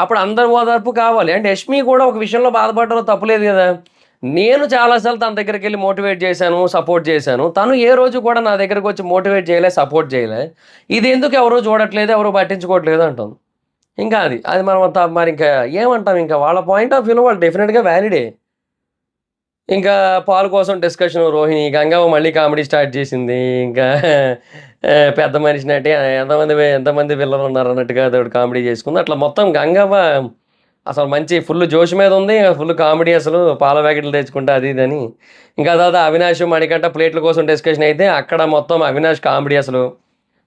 అప్పుడు అందరి ఓదార్పు కావాలి. అండ్ యష్మి కూడా ఒక విషయంలో బాధపడడంలో తప్పులేదు కదా. నేను చాలాసార్లు తన దగ్గరికి వెళ్ళి మోటివేట్ చేశాను, సపోర్ట్ చేశాను. తను ఏ రోజు కూడా నా దగ్గరకు వచ్చి మోటివేట్ చేయలే, సపోర్ట్ చేయలే. ఇది ఎందుకు ఎవరో చూడట్లేదు, ఎవరో పట్టించుకోవట్లేదు అంటాం. ఇంకా అది అది మనం మరి ఇంకా ఏమంటాం, ఇంకా వాళ్ళ పాయింట్ ఆఫ్ వ్యూలో వాళ్ళు డెఫినెట్గా వ్యాలిడే. ఇంకా పాలు కోసం డిస్కషన్ రోహిణి, గంగవ్వ మళ్ళీ కామెడీ స్టార్ట్ చేసింది. ఇంకా పెద్ద మనిషినట్టు ఎంతమంది పిల్లలు ఉన్నారు అన్నట్టుగా అదొకటి కామెడీ చేసుకుంది. అట్లా మొత్తం గంగవ్వ అసలు మంచి ఫుల్ జోష్ మీద ఉంది. ఫుల్ కామెడీ, అసలు పాల ప్యాకెట్లు తెచ్చుకుంటా అది ఇది అని. ఇంకా తర్వాత అవినాష్ మణికంఠ ప్లేట్ల కోసం డిస్కషన్ అయితే అక్కడ మొత్తం అవినాష్ కామెడీ అసలు.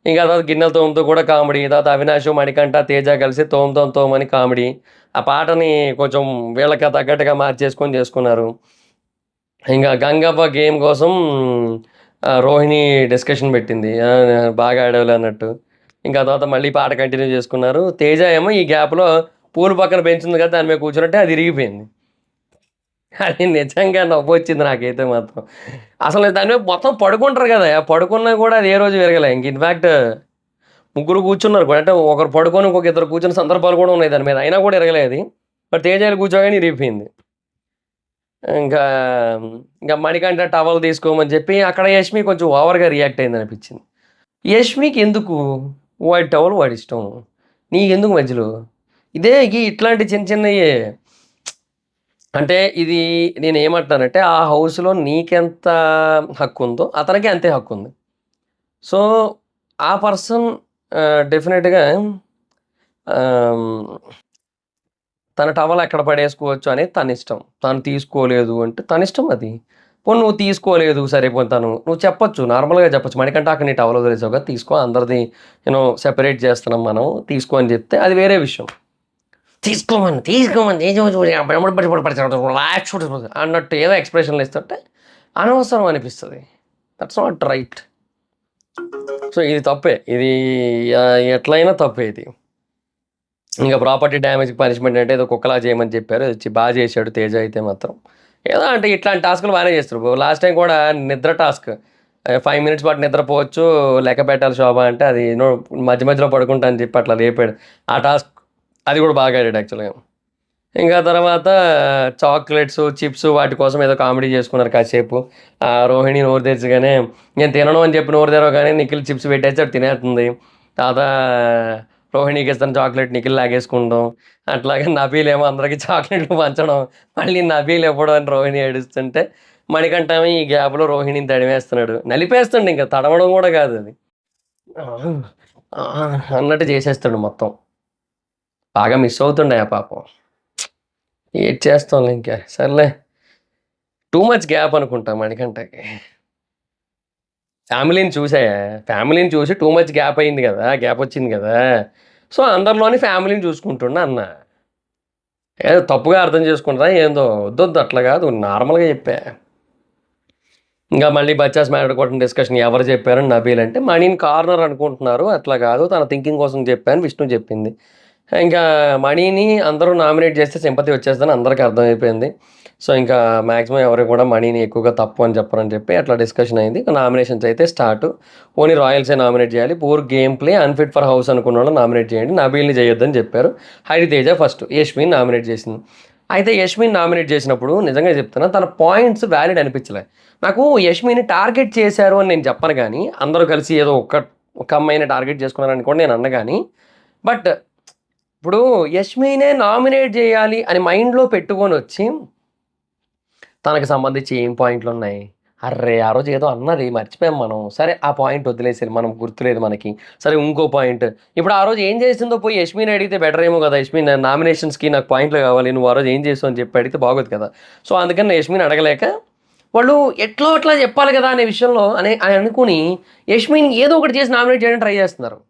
ఇంకా తర్వాత గిన్నెలు తోముతూ కూడా కామెడీ. తర్వాత అవినాష్ మణికంఠ తేజ కలిసి తోమని కామెడీ. ఆ పాటని కొంచెం వీళ్ళకి తగ్గట్టుగా మార్చేసుకొని చేసుకున్నారు. ఇంకా గంగవ్వ గేమ్ కోసం రోహిణి డిస్కషన్ పెట్టింది, బాగా ఆడేవాళ్ళు అన్నట్టు. ఇంకా తర్వాత మళ్ళీ పాట కంటిన్యూ చేసుకున్నారు. తేజ ఏమో ఈ గ్యాప్లో పూలు పక్కన పెంచింది కదా, దాని మీద కూర్చున్నట్టే అది ఇరిగిపోయింది. అది నిజంగా నవ్వు వచ్చింది నాకైతే మాత్రం. అసలు దాని మీద మొత్తం పడుకుంటారు కదా, పడుకున్నా కూడా అది ఏ రోజు విరగలే. ఇంక ఇన్ఫ్యాక్ట్ ముగ్గురు కూర్చున్నారు కూడా, అంటే ఒకరు పడుకొని ఇంకొక ఇద్దరు కూర్చున్న సందర్భాలు కూడా ఉన్నాయి దాని మీద, అయినా కూడా ఇరగలేదు. బట్ తేజాలు కూర్చోగానే ఇరిగిపోయింది. ఇంకా ఇంకా మణికంఠ టవల్ తీసుకోమని చెప్పి అక్కడ యష్మి కొంచెం ఓవర్గా రియాక్ట్ అయింది అనిపించింది. యష్మికి ఎందుకు వాడి టవల్ వాడి ఇష్టం, నీకెందుకు మధ్యలో ఇదే ఇట్లాంటి చిన్న చిన్నయే. అంటే ఇది నేను ఏమంటున్నానంటే, ఆ హౌస్లో నీకెంత హక్కు ఉందో అతనికి అంతే హక్కు ఉంది. సో ఆ పర్సన్ డెఫినెట్గా తన టవల్ ఎక్కడ పడేసుకోవచ్చు అనేది తన ఇష్టం. తను తీసుకోలేదు అంటే తన ఇష్టం అది. పోనీ నువ్వు తీసుకోలేదు, సరే పోనీ నువ్వు చెప్పొచ్చు, నార్మల్గా చెప్పొచ్చు, మణికంఠ అక్కడ నీ టవల్ వదిలేసావు కదా, తీసుకో, అందరిది సెపరేట్ చేస్తున్నాం మనం, తీసుకో అని చెప్తే అది వేరే విషయం. తీసుకోమని అన్నట్టు ఏదో ఎక్స్ప్రెషన్లు ఇస్తుంటే అనవసరం అనిపిస్తుంది. That's not right. సో ఇది తప్పే, ఇది ఎట్లయినా తప్పే ఇది. ఇంకా ప్రాపర్టీ డ్యామేజ్ పనిష్మెంట్ అంటే ఏదో కుక్కలా చేయమని చెప్పారు, వచ్చి బాగా చేశాడు తేజ అయితే మాత్రం. ఏదో అంటే ఇట్లాంటి టాస్క్లు బాగానే చేస్తారు. లాస్ట్ టైం కూడా నిద్ర టాస్క్, 5 minutes పాటు నిద్రపోవచ్చు, లెక్క పెట్టాలి శోభ అంటే అది మధ్య మధ్యలో పడుకుంటా అని చెప్పి అట్లా లేపాడు. ఆ టాస్క్ అది కూడా బాగా ఆడాడు యాక్చువల్గా. ఇంకా తర్వాత చాక్లెట్స్, చిప్స్ వాటి కోసం ఏదో కామెడీ చేసుకున్నారు కాసేపు. రోహిణి నోరు తెరచగానే నేను తినను అని చెప్పి నోరు తెరవగానే నిఖిల్ చిప్స్ పెట్టేసి అది తినేస్తుంది. తర్వాత రోహిణికి ఇస్తాను చాక్లెట్, నిఖిల్ లాగేసుకుంటాం. అట్లాగే నబీల్ ఏమో అందరికీ చాక్లెట్లు పంచడం, మళ్ళీ నబీల్ ఇవ్వడం అని రోహిణి ఏడుస్తుంటే మణికంఠ ఈ గ్యాప్లో రోహిణిని తడిమేస్తున్నాడు, నలిపేస్తుండే, ఇంకా తడవడం కూడా కాదు అది, అన్నట్టు చేసేస్తాడు మొత్తం. బాగా మిస్ అవుతుండే ఆ పాపం. ఏడ్ చేస్తాం ఇంకా, సర్లే టూ మచ్ గ్యాప్ అనుకుంటా మణికంఠకి. ఫ్యామిలీని చూసి టూ మచ్ గ్యాప్ అయింది కదా, గ్యాప్ వచ్చింది కదా. సో అందరిలోని ఫ్యామిలీని చూసుకుంటున్నా అన్న, ఏదో తప్పుగా అర్థం చేసుకుంటారా ఏందో, వద్దొద్దు అట్లా కాదు, నార్మల్గా చెప్పా. ఇంకా మళ్ళీ బచ్చాస్ మాట్లాడుకోవడం డిస్కషన్, ఎవరు చెప్పారని నబీల్ అంటే మణిని కార్నర్ అనుకుంటున్నారు, అట్లా కాదు తన థింకింగ్ కోసం చెప్పాను విష్ణు చెప్పింది. ఇంకా మణిని అందరూ నామినేట్ చేస్తే సింపతి వచ్చేస్తుందని అందరికీ అర్థమైపోయింది. సో ఇంకా మ్యాక్సిమం ఎవరు కూడా మణిని ఎక్కువగా తప్పు అని చెప్పరని చెప్పి అట్లా డిస్కషన్ అయింది. నామినేషన్స్ అయితే స్టార్ట్. ఓన్లీ రాయల్సే నామినేట్ చేయాలి, poor game play, unfit for house అనుకున్న వాళ్ళు నామినేట్ చేయండి, నబీల్ని చేయొద్దని చెప్పారు. హరితేజ ఫస్ట్ యష్మిని నామినేట్ చేసింది. అయితే యష్మిని నామినేట్ చేసినప్పుడు నిజంగా చెప్తున్నా, తన పాయింట్స్ వ్యాలిడ్ అనిపించలే నాకు. యష్మిని టార్గెట్ చేశారు అని నేను చెప్పను కానీ, అందరూ కలిసి ఏదో ఒక అమ్మాయిని టార్గెట్ చేసుకున్నారని కూడా నేను అన్న కానీ, బట్ ఇప్పుడు యష్మినే నామినేట్ చేయాలి అని మైండ్లో పెట్టుకొని వచ్చి తనకు సంబంధించి ఏం పాయింట్లు ఉన్నాయి, అర్రే ఆ రోజు ఏదో అన్నది మర్చిపోయాం మనం, సరే ఆ పాయింట్ వదిలేసేది, మనం గుర్తులేదు మనకి, సరే ఇంకో పాయింట్. ఇప్పుడు ఆ రోజు ఏం చేసిందో పోయి యష్మిని అడిగితే బెటర్ ఏమో కదా, యష్మిన్ నామినేషన్స్కి నాకు పాయింట్లు కావాలి, నువ్వు ఆ రోజు ఏం చేస్తావు అని చెప్పి అడిగితే బాగోదు కదా. సో అందుకని యష్మిని అడగలేక వాళ్ళు ఎట్లో అట్లా చెప్పాలి కదా అనే విషయంలో అనుకుని యష్మిని ఏదో ఒకటి చేసి నామినేట్ చేయడానికి ట్రై చేస్తున్నారు.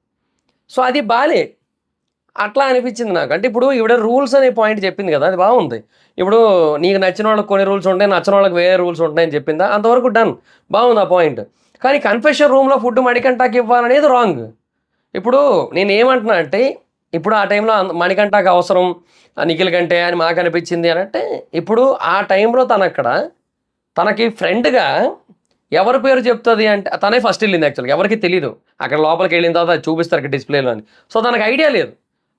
సో అది బాలే, అట్లా అనిపించింది నాకు. అంటే ఇప్పుడు ఈవిడ రూల్స్ అనే పాయింట్ చెప్పింది కదా, అది బాగుంది. ఇప్పుడు నీకు నచ్చిన వాళ్ళకి కొన్ని రూల్స్ ఉంటాయి, నచ్చిన వాళ్ళకి వేరే రూల్స్ ఉంటాయని చెప్పిందా, అంతవరకు డన్, బాగుంది ఆ పాయింట్. కానీ కన్ఫెషన్ రూమ్లో ఫుడ్ మణికంఠకి ఇవ్వాలనేది రాంగ్. ఇప్పుడు నేను ఏమంటున్నా అంటే, ఇప్పుడు ఆ టైంలో మణికంఠకి అవసరం నిఖిల్ కంటే అని మాకు అనిపించింది అని అంటే, ఇప్పుడు ఆ టైంలో తను అక్కడ తనకి ఫ్రెండ్గా ఎవరి పేరు చెప్తుంది అంటే తనే ఫస్ట్ వెళ్ళింది యాక్చువల్గా, ఎవరికి తెలియదు. అక్కడ లోపలికి వెళ్ళిన తర్వాత అది చూపిస్తారు అక్కడ డిస్ప్లేలో అని. సో తనకు ఐడియా లేదు.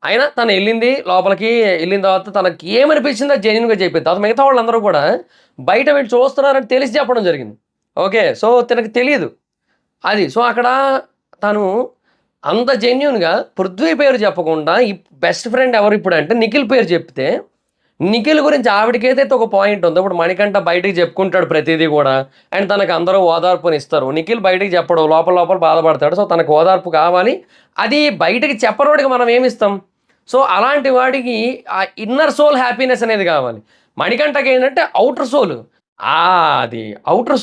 అయినా తను వెళ్ళింది లోపలికి, వెళ్ళిన తర్వాత తనకి ఏమనిపించిందో జెన్యున్గా చెప్పింది. తర్వాత మిగతా వాళ్ళందరూ కూడా బయట వీళ్ళు చూస్తున్నారని తెలిసి చెప్పడం జరిగింది. ఓకే, సో తనకు తెలియదు అది. సో అక్కడ తను అంత జెన్యున్గా పృథ్వీ పేరు చెప్పకుండా ఈ బెస్ట్ ఫ్రెండ్ ఎవరు ఇప్పుడు అంటే నిఖిల్ పేరు చెప్తే, నిఖిల్ గురించి ఆవిడకైతే ఒక పాయింట్ ఉంది. ఇప్పుడు మణికంఠ బయటికి చెప్పుకుంటాడు ప్రతిదీ కూడా, అండ్ తనకు అందరూ ఓదార్పుని ఇస్తారు. నిఖిల్ బయటికి చెప్పడు, లోపల లోపల బాధపడతాడు. సో తనకు ఓదార్పు కావాలి, అది బయటికి చెప్పరోడికి మనం ఏమిస్తాం. సో అలాంటి వాడికి ఆ ఇన్నర్ సోల్ హ్యాపీనెస్ అనేది కావాలి. మణికంఠకి ఏంటంటే అవుటర్ సోల్, అది అవుటర్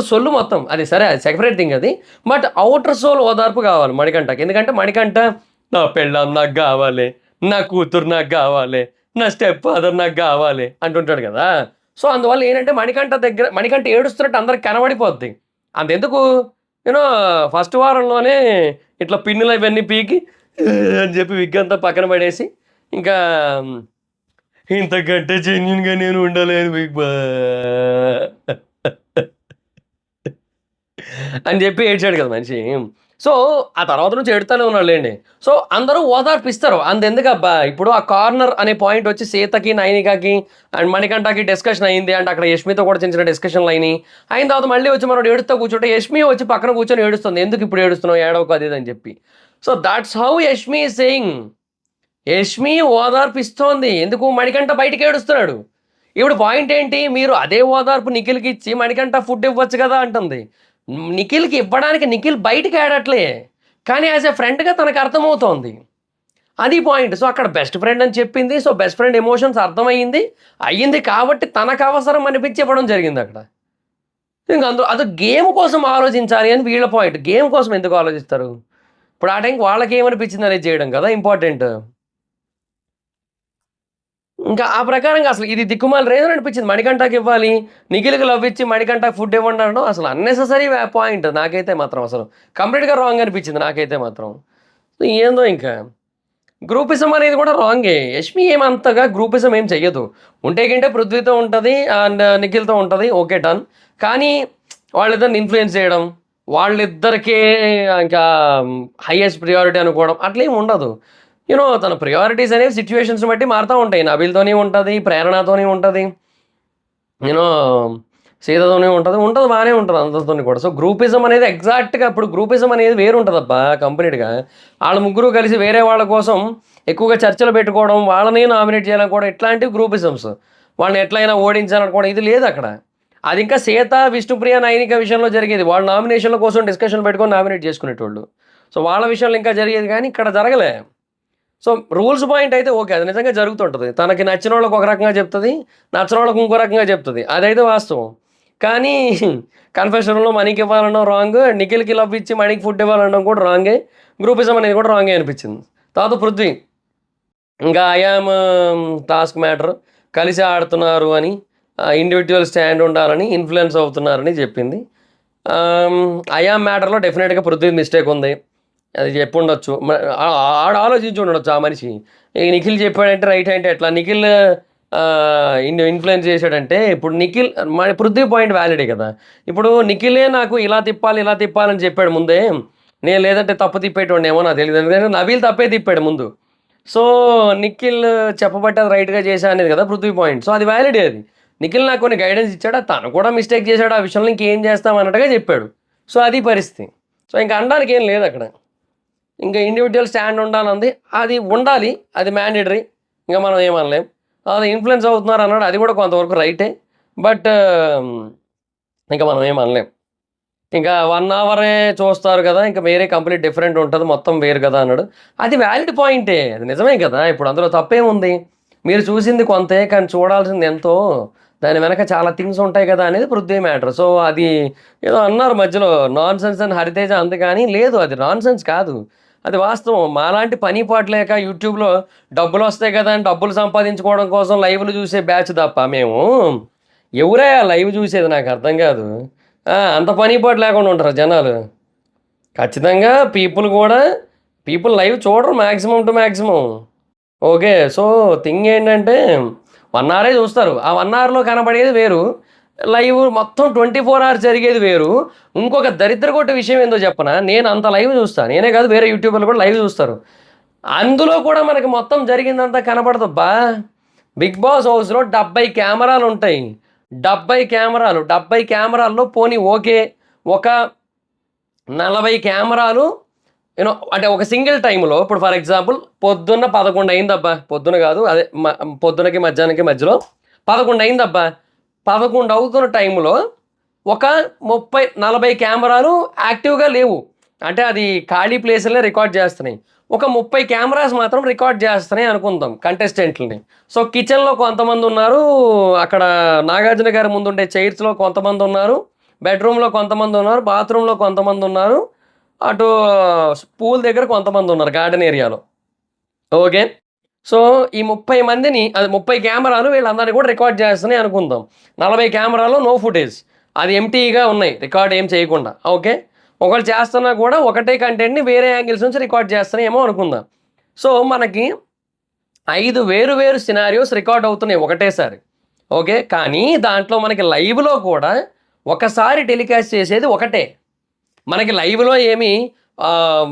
సోల్ మొత్తం అది సరే, అది సెపరేట్ థింగ్ అది. బట్ అవుటర్ సోల్ ఓదార్పు కావాలి మణికంఠకి. ఎందుకంటే మణికంఠ నా పెళ్ళాం నాకు కావాలి, నా కూతురు నాకు కావాలి, నా స్టెప్ ఫాదర్ నాకు కావాలి అంటుంటాడు కదా. సో అందువల్ల ఏంటంటే మణికంఠ ఏడుస్తున్నట్టు అందరికి కనబడిపోద్ది. అంతెందుకు యూనో ఫస్ట్ వారంలోనే ఇట్లా పిన్నులు ఇవన్నీ పీకి అని చెప్పి విగ్గంతా పక్కన పడేసి, ఇంకా ఇంతకంటే జెన్యున్గా నేను ఉండలేను బిగ్ బా అని చెప్పి ఏడ్చాడు కదా మనిషి. సో ఆ తర్వాత నుంచి ఎడుతూనే ఉన్నాడులేండి. సో అందరూ ఓదార్పిస్తారు. అంతెందుకబ్బా, ఇప్పుడు ఆ కార్నర్ అనే పాయింట్ వచ్చి సీతకి, నైనికకి అండ్ మణికంఠకి డిస్కషన్ అయింది. అండ్ అక్కడ యష్మితో కూడా చిన్న చిన్న డిస్కషన్లు అయినాయి. అయిన తర్వాత మళ్ళీ వచ్చి మనం ఏడుస్తూ కూర్చుంటే యష్మి వచ్చి పక్కన కూర్చొని ఏడుస్తుంది. ఎందుకు ఇప్పుడు ఏడుస్తున్నావు, ఏడవకు అది అని చెప్పి. So that's how Yashmi is saying. Yashmi ఓదార్పిస్తోంది, ఎందుకు మణికంఠ బయటికి ఏడుస్తున్నాడు. ఇప్పుడు పాయింట్ ఏంటి, మీరు అదే ఓదార్పు నిఖిల్కి ఇచ్చి మణికంఠ ఫుడ్ ఇవ్వచ్చు కదా అంటుంది. నిఖిల్కి ఇవ్వడానికి నిఖిల్ బయటికి ఆడట్లే, కానీ యాజ్ ఎ ఫ్రెండ్గా తనకు అర్థమవుతోంది. అది పాయింట్. సో అక్కడ బెస్ట్ ఫ్రెండ్ అని చెప్పింది. సో బెస్ట్ ఫ్రెండ్ ఎమోషన్స్ అయ్యింది కాబట్టి తనకు అవసరం అనిపించి ఇవ్వడం జరిగింది అక్కడ. ఇంకా అందులో అది గేమ్ కోసం ఆలోచించాలి అని వీళ్ళ పాయింట్. గేమ్ కోసం ఎందుకు ఆలోచిస్తారు? ఇప్పుడు ఆ టైంకి వాళ్ళకి ఏమనిపించింది అనేది చేయడం కదా ఇంపార్టెంట్. ఇంకా ఆ ప్రకారంగా అసలు ఇది దిక్కుమాల రీజన్ అనిపించింది. మణికంఠకి ఇవ్వాలి, నిఖిల్కి లవ్ ఇచ్చి మణికంఠకి ఫుడ్ ఇవ్వండి అనడం అసలు అన్నెసెసరీ పాయింట్. నాకైతే మాత్రం అసలు కంప్లీట్గా రాంగ్ అనిపించింది నాకైతే మాత్రం. ఏందో ఇంకా గ్రూపిజం అనేది కూడా రాంగే. యష్మి ఏమంతగా గ్రూపిజం ఏం చెయ్యదు. ఉంటే పృథ్వీతో ఉంటుంది అండ్ నిఖిల్తో ఉంటుంది, ఓకే డన్. కానీ వాళ్ళిద్దరిని ఇన్ఫ్లుయెన్స్ చేయడం, వాళ్ళిద్దరికే ఇంకా హైయెస్ట్ ప్రియారిటీ అనుకోవడం అట్లేం ఉండదు. తన ప్రియారిటీస్ అనేవి సిచ్యువేషన్స్ బట్టి మారుతూ ఉంటాయి. నబీల్తోనే ఉంటుంది, ప్రేరణతోనే ఉంటుంది, సీతతోనే ఉంటుంది బాగానే ఉంటుంది అందరితో కూడా. సో గ్రూపిజం అనేది ఎగ్జాక్ట్గా ఇప్పుడు గ్రూపిజం అనేది వేరు ఉంటుంది అబ్బా కంప్లీట్గా. వాళ్ళ ముగ్గురు కలిసి వేరే వాళ్ళ కోసం ఎక్కువగా చర్చలు పెట్టుకోవడం, వాళ్ళని నామినేట్ చేయాలనుకోవడం, ఇట్లాంటివి గ్రూపిజమ్స్. వాళ్ళని ఎట్లయినా ఓడించాలనుకోవడం ఇది లేదు అక్కడ. అది ఇంకా సీత, విష్ణుప్రియ, నైనిక విషయంలో జరిగేది. వాళ్ళ నామినేషన్ల కోసం డిస్కషన్ పెట్టుకొని నామినేట్ చేసుకునేటోళ్ళు. సో వాళ్ళ విషయంలో ఇంకా జరిగేది, కానీ ఇక్కడ జరగలే. సో రూల్స్ పాయింట్ అయితే ఓకే, అది నిజంగా జరుగుతుంటుంది. తనకి నచ్చిన వాళ్ళకి ఒక రకంగా చెప్తుంది, నచ్చిన వాళ్ళకి ఇంకో రకంగా చెప్తుంది, అదైతే వాస్తవం. కానీ కన్ఫెషన్లో మనీకి ఇవ్వాలనడం రాంగ్, నిఖిల్కి లవ్ ఇచ్చి మనీకి ఫుడ్ ఇవ్వాలనడం కూడా రాంగే, గ్రూపిజం అనేది కూడా రాంగే అనిపించింది. తర్వాత పృథ్వీ ఇంకా ఐఆమ్ టాస్క్ మ్యాటర్, కలిసి ఆడుతున్నారు అని, ఇండివిజువల్ స్టాండ్ ఉండాలని, ఇన్ఫ్లుయెన్స్ అవుతున్నారని చెప్పింది. ఐఆమ్ మ్యాటర్లో డెఫినెట్గా పృథ్వీ మిస్టేక్ ఉంది, అది చెప్పి ఉండొచ్చు. ఆలోచించి ఉండొచ్చు ఆ మనిషి. నిఖిల్ చెప్పాడంటే రైట్ అంటే ఎట్లా, నిఖిల్ ఇన్ఫ్లుయెన్స్ చేశాడంటే ఇప్పుడు నిఖిల్ పృథ్వీ పాయింట్ వ్యాలిడే కదా. ఇప్పుడు నిఖిలే నాకు ఇలా తిప్పాలని చెప్పాడు ముందే, నేను లేదంటే తప్పు తిప్పేటోండి ఏమో నాకు తెలియదు. ఎందుకంటే నబీల్ తప్పే తిప్పాడు ముందు. సో నిఖిల్ చెప్పబట్టి అది రైట్గా చేశా అనేది కదా పృథ్వీ పాయింట్. సో అది వ్యాలిడే. అది నిఖిల్ నాకు కొన్ని గైడెన్స్ ఇచ్చాడు, తను కూడా మిస్టేక్ చేశాడు, ఆ విషయంలో ఇంకేం చేస్తాం అన్నట్టుగా చెప్పాడు. సో అది పరిస్థితి. సో ఇంకా అనడానికి ఏం లేదు అక్కడ. ఇంకా ఇండివిజువల్ స్టాండ్ ఉండాలంది, అది ఉండాలి, అది మ్యాండేటరీ, ఇంకా మనం ఏమనలేం. అది ఇన్ఫ్లుయెన్స్ అవుతున్నారు అన్నాడు, అది కూడా కొంతవరకు రైటే. బట్ ఇంకా మనం ఏమనలేం. ఇంకా 1 అవరే చూస్తారు కదా, ఇంకా వేరే కంప్లీట్ డిఫరెంట్ ఉంటుంది, మొత్తం వేరు కదా అన్నాడు. అది వ్యాలిడ్ పాయింటే, అది నిజమే కదా. ఇప్పుడు అందులో తప్పేముంది, మీరు చూసింది కొంతే కానీ చూడాల్సింది ఎంతో, దాని వెనక చాలా థింగ్స్ ఉంటాయి కదా అనేది పృథ్వీ మ్యాటర్. సో అది ఏదో అన్నారు మధ్యలో నాన్ సెన్స్ అని హరితేజ అంది, కానీ లేదు, అది నాన్ సెన్స్ కాదు, అది వాస్తవం. మాలాంటి పని పాటు లేక యూట్యూబ్లో డబ్బులు వస్తాయి కదా అని డబ్బులు సంపాదించుకోవడం కోసం లైవ్లు చూసే బ్యాచ్ తప్ప మేము ఎవరే లైవ్ చూసేది నాకు అర్థం కాదు. అంత పని పాటు లేకుండా ఉంటారు జనాలు. ఖచ్చితంగా పీపుల్ లైవ్ చూడరు maximum to maximum. Okay, so thing ఏంటంటే 1 అవరే చూస్తారు, ఆ 1 అవర్లో కనబడేది వేరు, లైవ్ మొత్తం 24 అవర్స్ జరిగేది వేరు. ఇంకొక దరిద్రకొట్టు విషయం ఏందో చెప్పనా? నేను అంత లైవ్ చూస్తా. నేనే కాదు వేరే యూట్యూబర్లు కూడా లైవ్ చూస్తారు. అందులో కూడా మనకి మొత్తం జరిగిందంతా కనపడదబ్బా. 'బిగ్ బాస్' హౌస్‌లో 70 కెమెరాలుంటాయి. 70 కెమెరాల్లో పోనీ ఓకే. ఒక 40 కెమెరాలు అంటే ఒక సింగిల్ టైమ్‌లో ఇప్పుడు ఫర్ ఎగ్జాంపుల్ పొద్దున్న 11 అయిందబ్బా. పొద్దున కాదు అదే పొద్దునకి మధ్యాహ్నానికి మధ్యలో 11 అయిందబ్బా. 11 అవుతున్న టైంలో ఒక 40 కెమెరాలు యాక్టివ్‌గా లేవు. అంటే అది ఖాళీ ప్లేసులనే రికార్డ్ చేస్తున్నాయి. ఒక 30 కెమెరాస్ మాత్రం రికార్డ్ చేస్తున్నాయి అనుకుందాం కంటెస్టెంట్‌లని. సో, కిచెన్‌లో కొంతమందున్నారు. అక్కడ నాగార్జున గారి ముందుండే చైర్స్‌లో కొంతమందున్నారు. బెడ్‌రూమ్‌లో కొంతమందున్నారు. బాత్రూమ్‌లో కొంతమందున్నారు. అటు పూల్ దగ్గర కొంతమందున్నారు గార్డెన్ ఏరియాలో. ఓకే. సో, ఈ 30 మందిని అది 30 కెమెరాలు వీళ్ళందరిని కూడా రికార్డ్ చేస్తున్నాయి అనుకుందాం. 40 కెమెరాలో నో ఫుటేజ్. అది ఎంప్టీగా ఉన్నాయి. రికార్డ్ ఏం చేయకుండా. ఓకే. ఒకవేళ చేస్తున్నా కూడా ఒకటే కంటెంట్‌ని వేరే యాంగిల్స్ నుంచి రికార్డ్ చేస్తున్నాయేమో అనుకుందాం. సో, మనకి 5 వేరు వేరు సినారియోస్ రికార్డ్ అవుతున్నాయి ఒకటేసారి. ఓకే. కానీ దాంట్లో మనకి లైవ్‌లో కూడా ఒకసారి టెలికాస్ట్ చేసేది ఒకటే. మనకి లైవ్‌లో ఏమి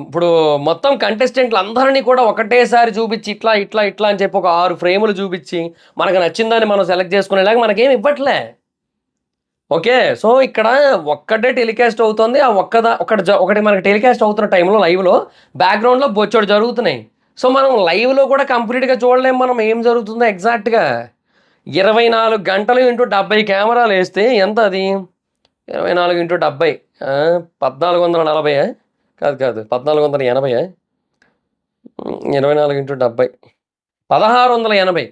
ఇప్పుడు మొత్తం కంటెస్టెంట్లందరిని కూడా ఒకటేసారి చూపిచ్చి ఇట్లా, ఇట్లా, ఇట్లా అని చెప్పి ఒక 6 ఫ్రేములు చూపిచ్చి, మనకు నచ్చిందాన్ని మనం సెలెక్ట్ చేసుకునేలాగా మనకేమి ఇవ్వట్లే. ఓకే. సో, ఇక్కడ ఒక్కటే టెలికాస్ట్ అవుతుంది. ఆ ఒకటి మనకి టెలికాస్ట్ అవుతున్న టైంలో లైవ్‌లో బ్యాక్‌గ్రౌండ్‌లో బొచ్చెడు జరుగుతున్నాయి. సో, మనం లైవ్‌లో కూడా కంప్లీట్‌గా చూడలేము మనం ఏం జరుగుతుందో ఎగ్జాక్ట్‌గా. 24 గంటలు ఇంటూ 70 కెమెరాలేస్తే ఎంత అది? 24 ఇంటూ 70 1440 కాదు, కాదు. 1480 24 ఇంటూ 70 1680.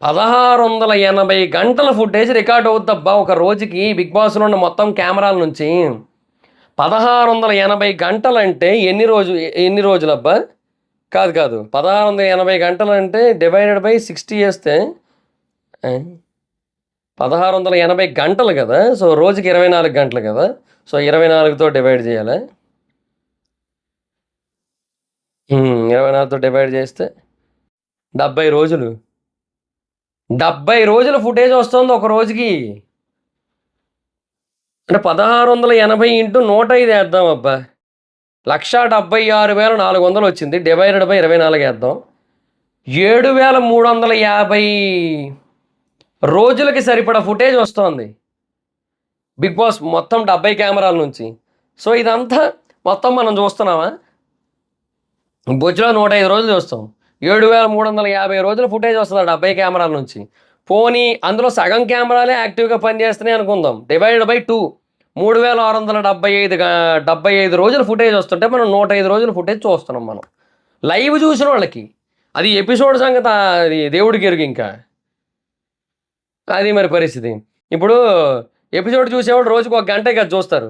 1680 గంటల ఫుటేజ్ రికార్డ్ అవుద్దబ్బా ఒక రోజుకి 'బిగ్ బాస్'లో ఉన్న మొత్తం కెమెరాల నుంచి. 1680 గంటలంటే ఎన్ని రోజులబ్బా? కాదు, కాదు. 1680 గంటలంటే డివైడెడ్ బై 60 చేస్తే 1680 గంటలు కదా! సో, రోజుకి 24 గంటలు కదా! సో, 24తో డివైడ్ చేయాలా? 24తో డివైడ్ చేస్తే 70 రోజులు. 70 రోజుల ఫుటేజ్ వస్తుంది ఒక రోజుకి. అంటే 1680 ఇంటూ 105 ఏద్దాం అబ్బా. 1,76,400 వచ్చింది. Divided by 24 ఏద్దాం. 7,350 రోజులకి సరిపడా ఫుటేజ్ వస్తోంది. 'బిగ్ బాస్' మొత్తం 70 కెమెరాల నుంచి. సో, ఇదంతా మొత్తం మనం చూస్తున్నామా? బొచ్చులో 105 రోజులు చూస్తాం. 7,350 రోజుల ఫుటేజ్ వస్తది ఆ 70 కెమెరాల నుంచి. పోనీ అందులో సగం కెమెరాలే యాక్టివ్‌గా పనిచేస్తున్నాయి అనుకుందాం. డివైడెడ్ బై 2 3,675 రోజుల ఫుటేజ్ వస్తుంటే మనం 105 రోజుల ఫుటేజ్ చూస్తున్నాం మనం. లైవ్ చూసినోళ్ళకి. అది ఎపిసోడ్ సంగతి అది దేవుడికెరుగు ఇంకా. అది మరి పరిస్థితి. ఇప్పుడు ఎపిసోడ్ చూసేవాడు రోజుకి ఒక గంటే కదా చూస్తారు.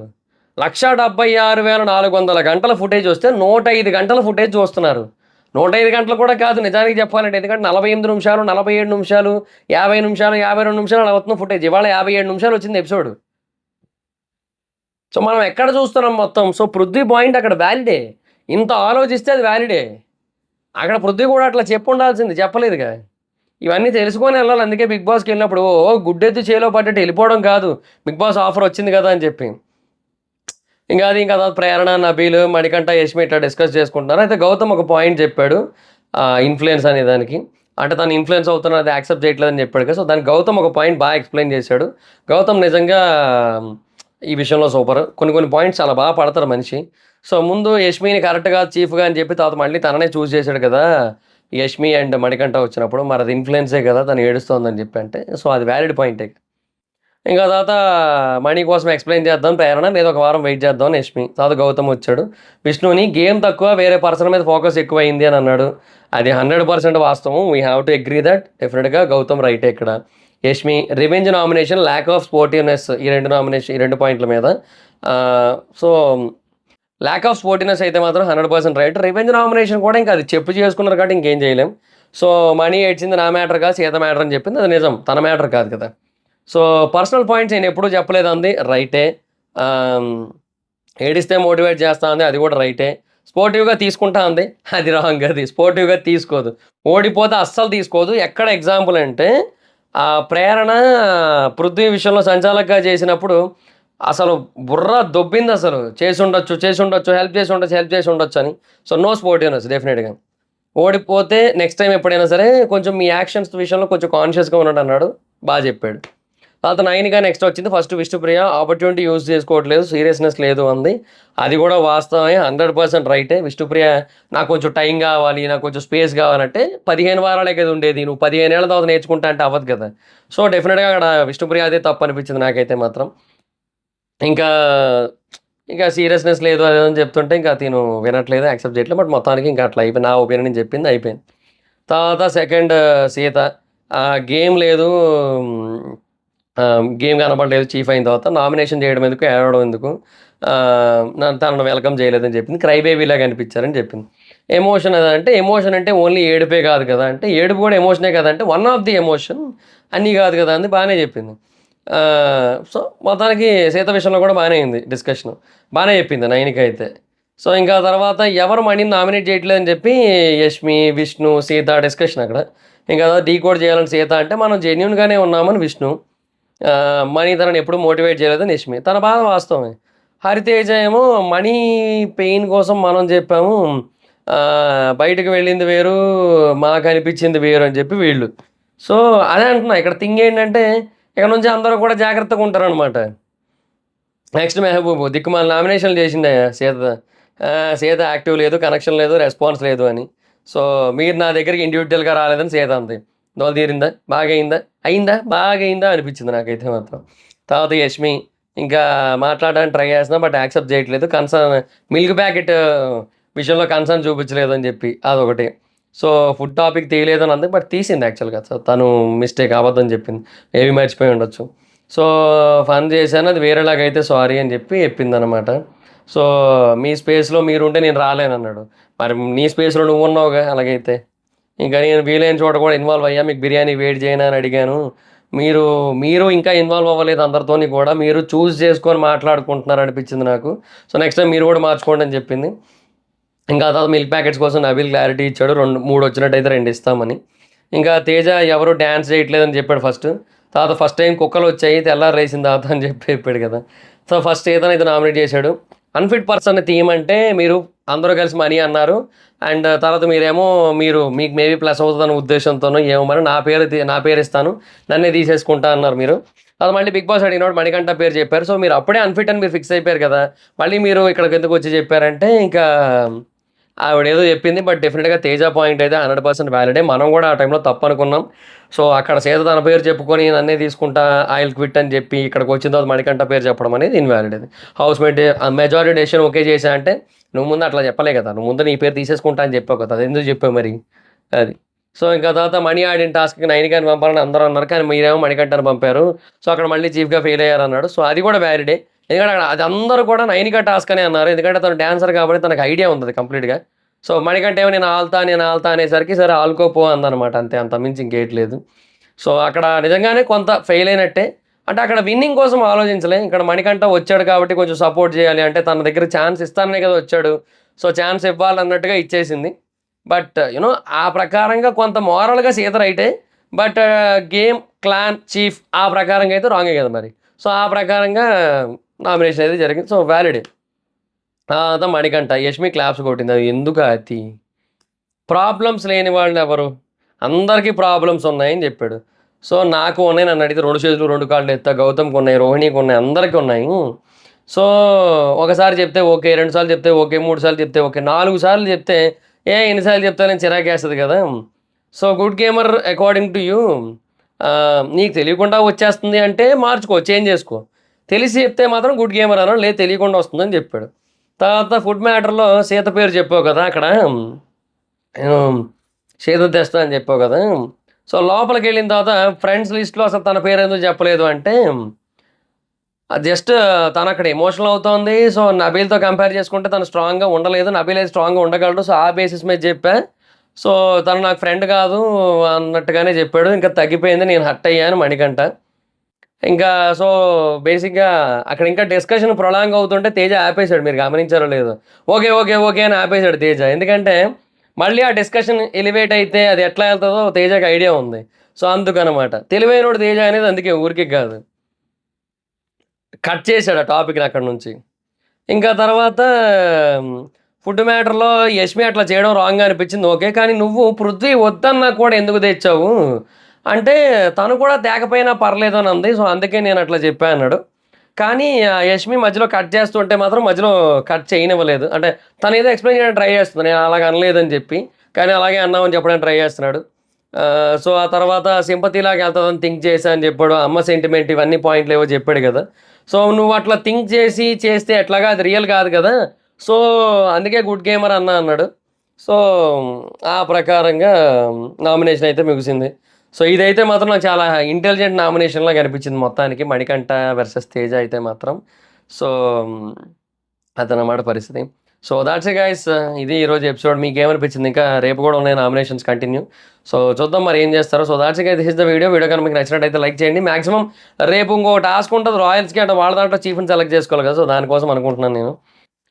1,76,400 గంటల ఫుటేజ్ వస్తే 105 గంటల ఫుటేజ్ చూస్తున్నారు. 105 గంటలు కూడా కాదు నిజానికి చెప్పాలంటే. ఎందుకంటే 48 నిమిషాలు, 47 నిమిషాలు, 50 నిమిషాలు, 52 నిమిషాలు అలా వస్తుంది ఫుటేజ్. ఇవాళ 57 నిమిషాలు వచ్చింది ఎపిసోడ్. సో, మనం ఎక్కడ చూస్తున్నాం మొత్తం. సో, పృథ్వీ పాయింట్ అక్కడ వ్యాలిడే. ఇంత ఆలోచిస్తే అది వ్యాలిడే. అక్కడ పృథ్వీ కూడా అట్లా చెప్పుండాల్సింది. చెప్పలేదుగా. ఇవన్నీ తెలుసుకొని వెళ్ళాలి. అందుకే 'బిగ్ బాస్'కెళ్ళినప్పుడు గుడ్డెత్తి చేలో పడ్డట్టు వెళ్ళిపోవడం కాదు. 'బిగ్ బాస్' ఆఫర్ వచ్చింది కదా అని చెప్పి. ఇంకా తర్వాత ప్రేరణ, నబీల్, మణికంఠ, యష్మి ఇట్లా డిస్కస్ చేసుకుంటున్నారు. అయితే గౌతమ్ ఒక పాయింట్ చెప్పాడు. ఇన్‌ఫ్లుయెన్స్ అనే దానికి. అంటే తను ఇన్‌ఫ్లుయెన్స్ అవుతున్నది యాక్సెప్ట్ చేయట్లేదని చెప్పాడు కదా! సో, దానికి గౌతమ్ ఒక పాయింట్ బాగా ఎక్స్‌ప్లెయిన్ చేశాడు. గౌతమ్ నిజంగా ఈ విషయంలో సూపర్. కొన్ని పాయింట్స్ చాలా బాగా పడతారు మనిషి. సో, ముందు యష్మిని కరెక్ట్‌గా చీఫ్‌గా అని చెప్పి తర్వాత మళ్ళీ తననే చూజ్ చేశాడు కదా! యష్మి అండ్ మణికంఠ వచ్చినప్పుడు. మరి అది ఇన్‌ఫ్లుయెన్సే కదా! తను ఏడుస్తోందని చెప్పి అంటే. సో, అది వ్యాలిడ్ పాయింటే. ఇంకా తర్వాత మణి కోసం ఎక్స్‌ప్లెయిన్ చేద్దాం ప్రేరణ, లేదా ఒక వారం వెయిట్ చేద్దాం అని యష్మి. తర్వాత గౌతమ్ వచ్చాడు. విష్ణుని గేమ్ తక్కువ వేరే పర్సన్ మీద ఫోకస్ ఎక్కువయింది అని అన్నాడు. అది 100% వాస్తవం. We have to agree that. డెఫినెట్‌గా గౌతమ్ రైటే ఇక్కడ. Yashmi revenge nomination, lack of sportiveness ఈ 2 పాయింట్ల మీద. సో, ల్యాక్ ఆఫ్ స్పోర్టివ్‌నెస్ అయితే మాత్రం 100% రైట్. రివెంజ్ నామినేషన్ కూడా ఇంకా అది చెప్పు చేసుకున్నారు కాబట్టి ఇంకేం చేయలేం. సో, మణి ఏడ్చింది నా మ్యాటర్ కాదు సీత మ్యాటర్ అని చెప్పింది. అది నిజం. తన మ్యాటర్ కాదు కదా! సో, పర్సనల్ పాయింట్స్ నేను ఎప్పుడూ చెప్పలేదు అంది. రైటే. ఏడిస్తే మోటివేట్ చేస్తా అంది. అది కూడా రైటే. స్పోర్టివ్‌గా తీసుకుంటా అంది. అది రాంగ్. అది స్పోర్టివ్‌గా తీసుకోదు. ఓడిపోతే అస్సలు తీసుకోదు. ఎక్కడ ఎగ్జాంపుల్ అంటే ఆ ప్రేరణ పృథ్వీ విషయంలో సంచాలకుగా చేసినప్పుడు అసలు బుర్ర దొబ్బింది అసలు. చేసుండొచ్చు, హెల్ప్ చేసి ఉండొచ్చు అని. సో, నో స్పోర్టివ్‌నెస్ డెఫినిట్‌గా. ఓడిపోతే నెక్స్ట్ టైమ్ ఎప్పుడైనా సరే కొంచెం మీ యాక్షన్స్ విషయంలో కొంచెం కాన్షియస్‌గా ఉండండన్నాడు. చెప్పాడు. తర్వాత 9గా నెక్స్ట్ వచ్చింది. ఫస్ట్ విష్ణుప్రియ ఆపర్చునిటీ యూజ్ చేసుకోవట్లేదు. సీరియస్‌నెస్ లేదు అంది. అది కూడా వాస్తవమే. 100% రైటే. విష్ణుప్రియ నాకు కొంచెం టైం కావాలి, నాకు కొంచెం స్పేస్ కావాలంటే 15 వారాలే కదా ఉండేది. నువ్వు 15 ఏళ్ల తర్వాత నేర్చుకుంటా అంటే అవ్వదు కదా! సో, డెఫినిట్‌గా అక్కడ విష్ణుప్రియ అదే తప్పు అనిపించింది నాకైతే మాత్రం. ఇంకా, ఇంకా సీరియస్‌నెస్ లేదు అది అని చెప్తుంటే ఇంకా తిను వినట్లేదు, యాక్సెప్ట్ చేయట్లేదు. బట్ మొత్తానికి ఇంకా అట్లా అయిపోయింది. నా ఒపీనియన్ నేను చెప్పింది అయిపోయింది. తర్వాత సెకండ్ సీత. గేమ్ లేదు. గేమ్ కనపడలేదు చీఫ్ అయిన తర్వాత. నామినేషన్ చేయడం ఎందుకు? ఏడవడం ఎందుకు? తనను వెల్కమ్ చేయలేదని చెప్పింది. క్రై బేబీలాగా అనిపించారని చెప్పింది. ఎమోషన్ అదంటే, ఎమోషన్ అంటే ఓన్లీ ఏడుపే కాదు కదా! అంటే ఏడుపు కూడా ఎమోషనే కదా! అంటే వన్ ఆఫ్ ది ఎమోషన్. అన్నీ కాదు కదా! అంది బానే చెప్పింది. సో, మొత్తానికి సీత విషయంలో కూడా బానే అయింది డిస్కషను. బానే చెప్పింది నైనిక అయితే. సో, ఇంకా తర్వాత ఎవరు మణిని నామినేట్ చేయట్లేదని చెప్పి యష్మి, విష్ణు, సీత డిస్కషన్ అక్కడ. ఇంకా డీకోడ్ చేయాలని సీత అంటే మనం జెన్యూన్‌గానే ఉన్నామని విష్ణు. మణి తనని ఎప్పుడు మోటివేట్ చేయలేదని యష్మి. తన బాధ వాస్తవమే. హరితేజ ఏమో మనీ పెయిన్ కోసం మనం చెప్పాము. బయటకు వెళ్ళింది వేరు, మాకనిపించింది వేరు అని చెప్పి వీళ్ళు. సో, అదే అంటున్నా. ఇక్కడ థింగ్ ఏంటంటే, ఇక నుంచి అందరూ కూడా జాగ్రత్తగా ఉంటారనమాట. నెక్స్ట్ మెహబూబు దిక్కుమాల నామినేషన్లు చేసిందయ్యా సీత. సీత యాక్టివ్ లేదు, కనెక్షన్ లేదు, రెస్పాన్స్ లేదు అని. సో, మీరు నా దగ్గరికి ఇండివిడ్యువల్‌గా రాలేదని సీత అంది. దోల తీరిందా? బాగయిందా? అయిందా? బాగయిందా అనిపించింది నాకైతే మాత్రం. తర్వాత యష్మి ఇంకా మాట్లాడడానికి ట్రై చేస్తున్నా బట్ యాక్సెప్ట్ చేయట్లేదు. కన్సర్న్ మిల్క్ ప్యాకెట్ విషయంలో కన్సర్న్ చూపించలేదు అని చెప్పి అదొకటి. సో, ఫుడ్ టాపిక్ తీయలేదని అంది. బట్ తీసింది యాక్చువల్‌గా. సో, తను మిస్టేక్ అబద్ధం చెప్పింది. మేబీ మర్చిపోయి ఉండొచ్చు. సో, ఫన్ చేశాను. అది వేరేలాగైతే సారీ అని చెప్పి చెప్పిందనమాట. సో, మీ స్పేస్‌లో మీరుంటే నేను రాలేనన్నాడు. మరి నీ స్పేస్‌లో నువ్వున్నావుగా అలాగైతే. ఇంకా నేను వీలైన చోట కూడా ఇన్వాల్వ్ అయ్యా. మీకు బిర్యానీ వేడి చేయనా అని అడిగాను. మీరు మీరు ఇంకా ఇన్వాల్వ్ అవ్వలేదు అందరితోని కూడా. మీరు చూజ్ చేసుకొని మాట్లాడుకుంటున్నారు అనిపించింది నాకు. సో, నెక్స్ట్ టైమ్ మీరు కూడా మార్చుకోండి అని చెప్పింది. ఇంకా ఆ తర్వాత మిల్క్ ప్యాకెట్స్ కోసం నబీల్ క్లారిటీ ఇచ్చాడు. 3 వచ్చినట్టయితే 2 ఇస్తామని. ఇంకా తేజ ఎవరు డాన్స్ చేయట్లేదని చెప్పాడు ఫస్ట్. తర్వాత ఫస్ట్ టైం కుక్కలొచ్చాయి తెల్లారి లేసిన తర్వాత అని చెప్పి చెప్పాడు కదా! సో, ఫస్ట్ సీతనైతే నామినేట్ చేశాడు. అన్‌ఫిట్ పర్సన్‌ని తీయమంటే మీరు అందరూ కలిసి మనీ అన్నారు. అండ్ తర్వాత మీరేమో మీకు మేబీ ప్లస్ అవుతదన్న ఉద్దేశంతోనో ఏమో మరి నా పేరు ఇస్తాను. నన్నే తీసేసుకుంటా అన్నారు మీరు. తర్వాత మళ్ళీ బిగ్ బాస్ అడిగినప్పుడు మణికంఠ పేరు చెప్పారు. సో, మీరు అప్పుడే అన్‌ఫిట్ అని మీరు ఫిక్స్ అయిపోయారు కదా! మళ్ళీ మీరు ఇక్కడికెందుకొచ్చి చెప్పారంటే ఇంకా ఆవిడేదో చెప్పింది. బట్ డెఫినిట్‌గా తేజ పాయింట్ అయితే 100% వ్యాలిడే. మనం కూడా ఆ టైంలో తప్పనుకున్నాం. సో, అక్కడ సీత తన పేరు చెప్పుకొని నన్నే తీసుకుంటా, ఐ విల్ క్విట్ అని చెప్పి ఇక్కడికొచ్చిన తర్వాత మణికంఠ పేరు చెప్పడం అనేది ఇన్‌వాలిడ్ అది. హౌస్‌మేట్ మెజారిటీ డెసిషన్ ఓకే చేశా అంటే, నువ్వు ముందు అట్లా చెప్పలే కదా! నువ్వు ముందు నీ పేరు తీసేసుకుంటా అని చెప్పావు కదా! అదెందుకు చెప్పావు మరి? అది. సో, ఇంకా తర్వాత మణి ఆడిన టాస్క్‌కి నైనికని పంపాలని అందరూ అన్నారు. కానీ మీరేమో మణికంఠని పంపారు. సో, అక్కడ మళ్ళీ చీఫ్‌గా ఫెయిల్ అయ్యారన్నాడు. సో, అది కూడా వ్యాలిడే. ఎందుకంటే అక్కడ అది అందరూ కూడా నైనిక టాస్క్ అనే అన్నారు. ఎందుకంటే తను డాన్సర్ కాబట్టి తనకు ఐడియా ఉంటది కంప్లీట్‌గా. సో, మణికంఠ ఏమో నేను ఆల్తా అనేసరికి సరే ఆలుకోపో అందనమాట అంతే. అంతకు మించి ఇంకేటి లేదు. సో, అక్కడ నిజంగానే కొంత ఫెయిల్ అయినట్టే. అంటే అక్కడ విన్నింగ్ కోసం ఆలోచించలే. ఇక్కడ మణికంఠ వచ్చాడు కాబట్టి కొంచెం సపోర్ట్ చేయాలి. అంటే తన దగ్గర ఛాన్స్ ఇస్తాననే కదా వచ్చాడు. సో, ఛాన్స్ ఇవ్వాలన్నట్టుగా ఇచ్చేసింది. బట్ ఆ ప్రకారంగా కొంత మోరల్‌గా సీత రైటే. బట్ గేమ్, క్లాన్, చీఫ్ ఆ ప్రకారంగా అయితే రాంగే కదా మరి. సో, ఆ ప్రకారంగా నామినేషన్ అయితే జరిగింది. సో, వ్యాలిడే. మణికంఠ. యష్మి క్లాప్స్ కొట్టింది. అది ఎందుకు అతి? ప్రాబ్లమ్స్ లేని వాళ్ళెవరు? అందరికీ ప్రాబ్లమ్స్ ఉన్నాయని జెప్పాడు. సో, నాకు ఉన్నాయి నన్నడిగితే 2 చేతులు 2 కాళ్ళు ఎత్తా. గౌతమ్‌కున్నాయి, రోహిణికున్నాయి, అందరికి ఉన్నాయి. సో, ఒకసారి చెప్తే ఓకే. 2 సార్లు చెప్తే ఓకే. 3 సార్లు చెప్తే ఓకే. 4 సార్లు చెప్తే ఎన్ని సార్లు చెప్తానని చిరాకేస్తది గదా! So, good gamer according to you నీకు తెలియకుండా వచ్చేస్తుంది అంటే మార్చుకో, చేంజ్ జేసుకో. తెలిసి చెప్తే మాత్రం గుడ్ గేమర్ అనాలి. లేదు తెలియకుండా వస్తుందని జెప్పాడు. తర్వాత ఫుడ్ మ్యాటర్‌లో సీత పేరు చెప్పావు కదా! అక్కడ సీత తెస్తా అని చెప్పావు కదా! సో, లోపలికెళ్ళిన తర్వాత ఫ్రెండ్స్ లిస్ట్‌లో అసలు తన పేరెందుకు చెప్పలేదు అంటే, అది జస్ట్ తనక్కడ ఎమోషనల్ అవుతోంది. సో, నబీల్‌తో కంపేర్ చేసుకుంటే తను స్ట్రాంగ్‌గా ఉండలేదు. నబీల్ అయితే స్ట్రాంగ్‌గా ఉండగలడు. సో, ఆ బేసిస్ మీద చెప్పా. సో, తను నాకు ఫ్రెండ్ కాదు అన్నట్టుగానే చెప్పాడు. ఇంకా తగ్గిపోయింది. నేను హర్ట్ అయ్యాను మణికంఠ. ఇంకా సో, బేసిక్‌గా అక్కడ ఇంకా డిస్కషన్ ప్రొలాంగ్ అవుతుంటే తేజ ఆపేసాడు. మీరు గమనించారో లేదో. ఓకే అని ఆపేసాడు తేజ. ఎందుకంటే మళ్ళీ ఆ డిస్కషన్ ఎలివేట్ అయితే అది ఎట్లా ఎళ్తదో తేజకి ఐడియా ఉంది. సో అందుకనమాట తెలివైనోడు తేజ అనేది అందుకే ఊరికే కాదు, కట్ చేశాడు ఆ టాపిక్ని అక్కడ నుంచి. ఇంకా తర్వాత ఫుడ్ మ్యాటర్లో యష్మి అట్లా చేయడం రాంగ్ అనిపించింది, ఓకే. కానీ నువ్వు పృథ్వీ వద్దన్నా కూడా ఎందుకు తెచ్చావు అంటే తను కూడా తేకపోయినా పర్లేదు అని అంది. సో అందుకే నేను అట్లా చెప్పా అన్నాడు. కానీ యష్మి మధ్యలో కట్ చేస్తుంటే మాత్రం మధ్యలో కట్ చేయనివ్వలేదు. అంటే తను ఏదో ఎక్స్ప్లెయిన్ చేయడానికి ట్రై చేస్తుంది, నేను అలాగ అనలేదని చెప్పి. కానీ అలాగే అన్నామని చెప్పడానికి ట్రై చేస్తున్నాడు. సో ఆ తర్వాత సింపతిలాగా వెళ్తుందని థింక్ చేశా అని చెప్పాడు. అమ్మ సెంటిమెంట్ ఇవన్నీ పాయింట్లు ఏవో చెప్పాడు కదా. సో నువ్వు అట్లా థింక్ చేసి చేస్తే ఎట్లాగా అది రియల్ కాదు కదా. సో అందుకే గుడ్ గేమర్ అన్నాడు. సో ఆ ప్రకారంగా నామినేషన్ అయితే ముగిసింది. సో ఇదైతే మాత్రం నాకు చాలా ఇంటెలిజెంట్ నామినేషన్లా కనిపించింది మొత్తానికి, మణికంఠ వర్సెస్ తేజ అయితే మాత్రం. సో అదనమాట పరిస్థితి. సో దాట్స్ గైస్, ఇది ఈరోజు ఎపిసోడ్. మీకు ఏమనిపించింది? ఇంకా రేపు కూడా ఉన్నాయి నామినేషన్స్ కంటిన్యూ. సో చూద్దాం మరి ఏం చేస్తారో. So that's guys, this is the video. Video కనుక మీకు నచ్చినట్టయితే లైక్ చేయండి. మాక్సిమం రేపు ఇంకో టాస్క్ ఉంటుంది రాయల్స్కి, అంటే వాళ్ళ దాంట్లో చీఫ్ని సెలెక్ట్ చేసుకోవాలి కదా. సో దానికోసం అనుకుంటున్నాను నేను.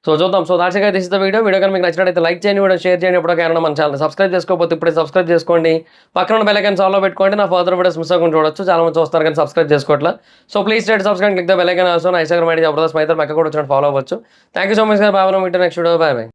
సో చూద్దాం. So that's guys, this is the video. Video కనుక మీకు నచ్చినట్టయితే లైక్ చేయండి, వీడియో షేర్ చేయండి. ఎప్పటికైనా మన ఛానల్ సబ్స్క్రైబ్ చేసుకోకపోతే ఇప్పుడే సబ్స్క్రైబ్ చేసుకోండి. పక్కన ఉన్న బెల్ ఐకాన్ ఆల్లో పెట్టుకోండి. నా ఫర్దర్ వీడియోస్ మిస్ అవ్వకుండా చూడొచ్చు. చాలా మంది చూస్తారు కానీ సబ్స్క్రైబ్ చేసుకోవట్లా. So please state subscribe, click the bell icon also. నా ఇన్స్టాగ్రామ్ ఐడి జబర్దస్త్ మైతర్, మెక్క కూడా వచ్చి ఫాలో అవ్వచ్చు. Thank you so much. Bye. Next video. Bye.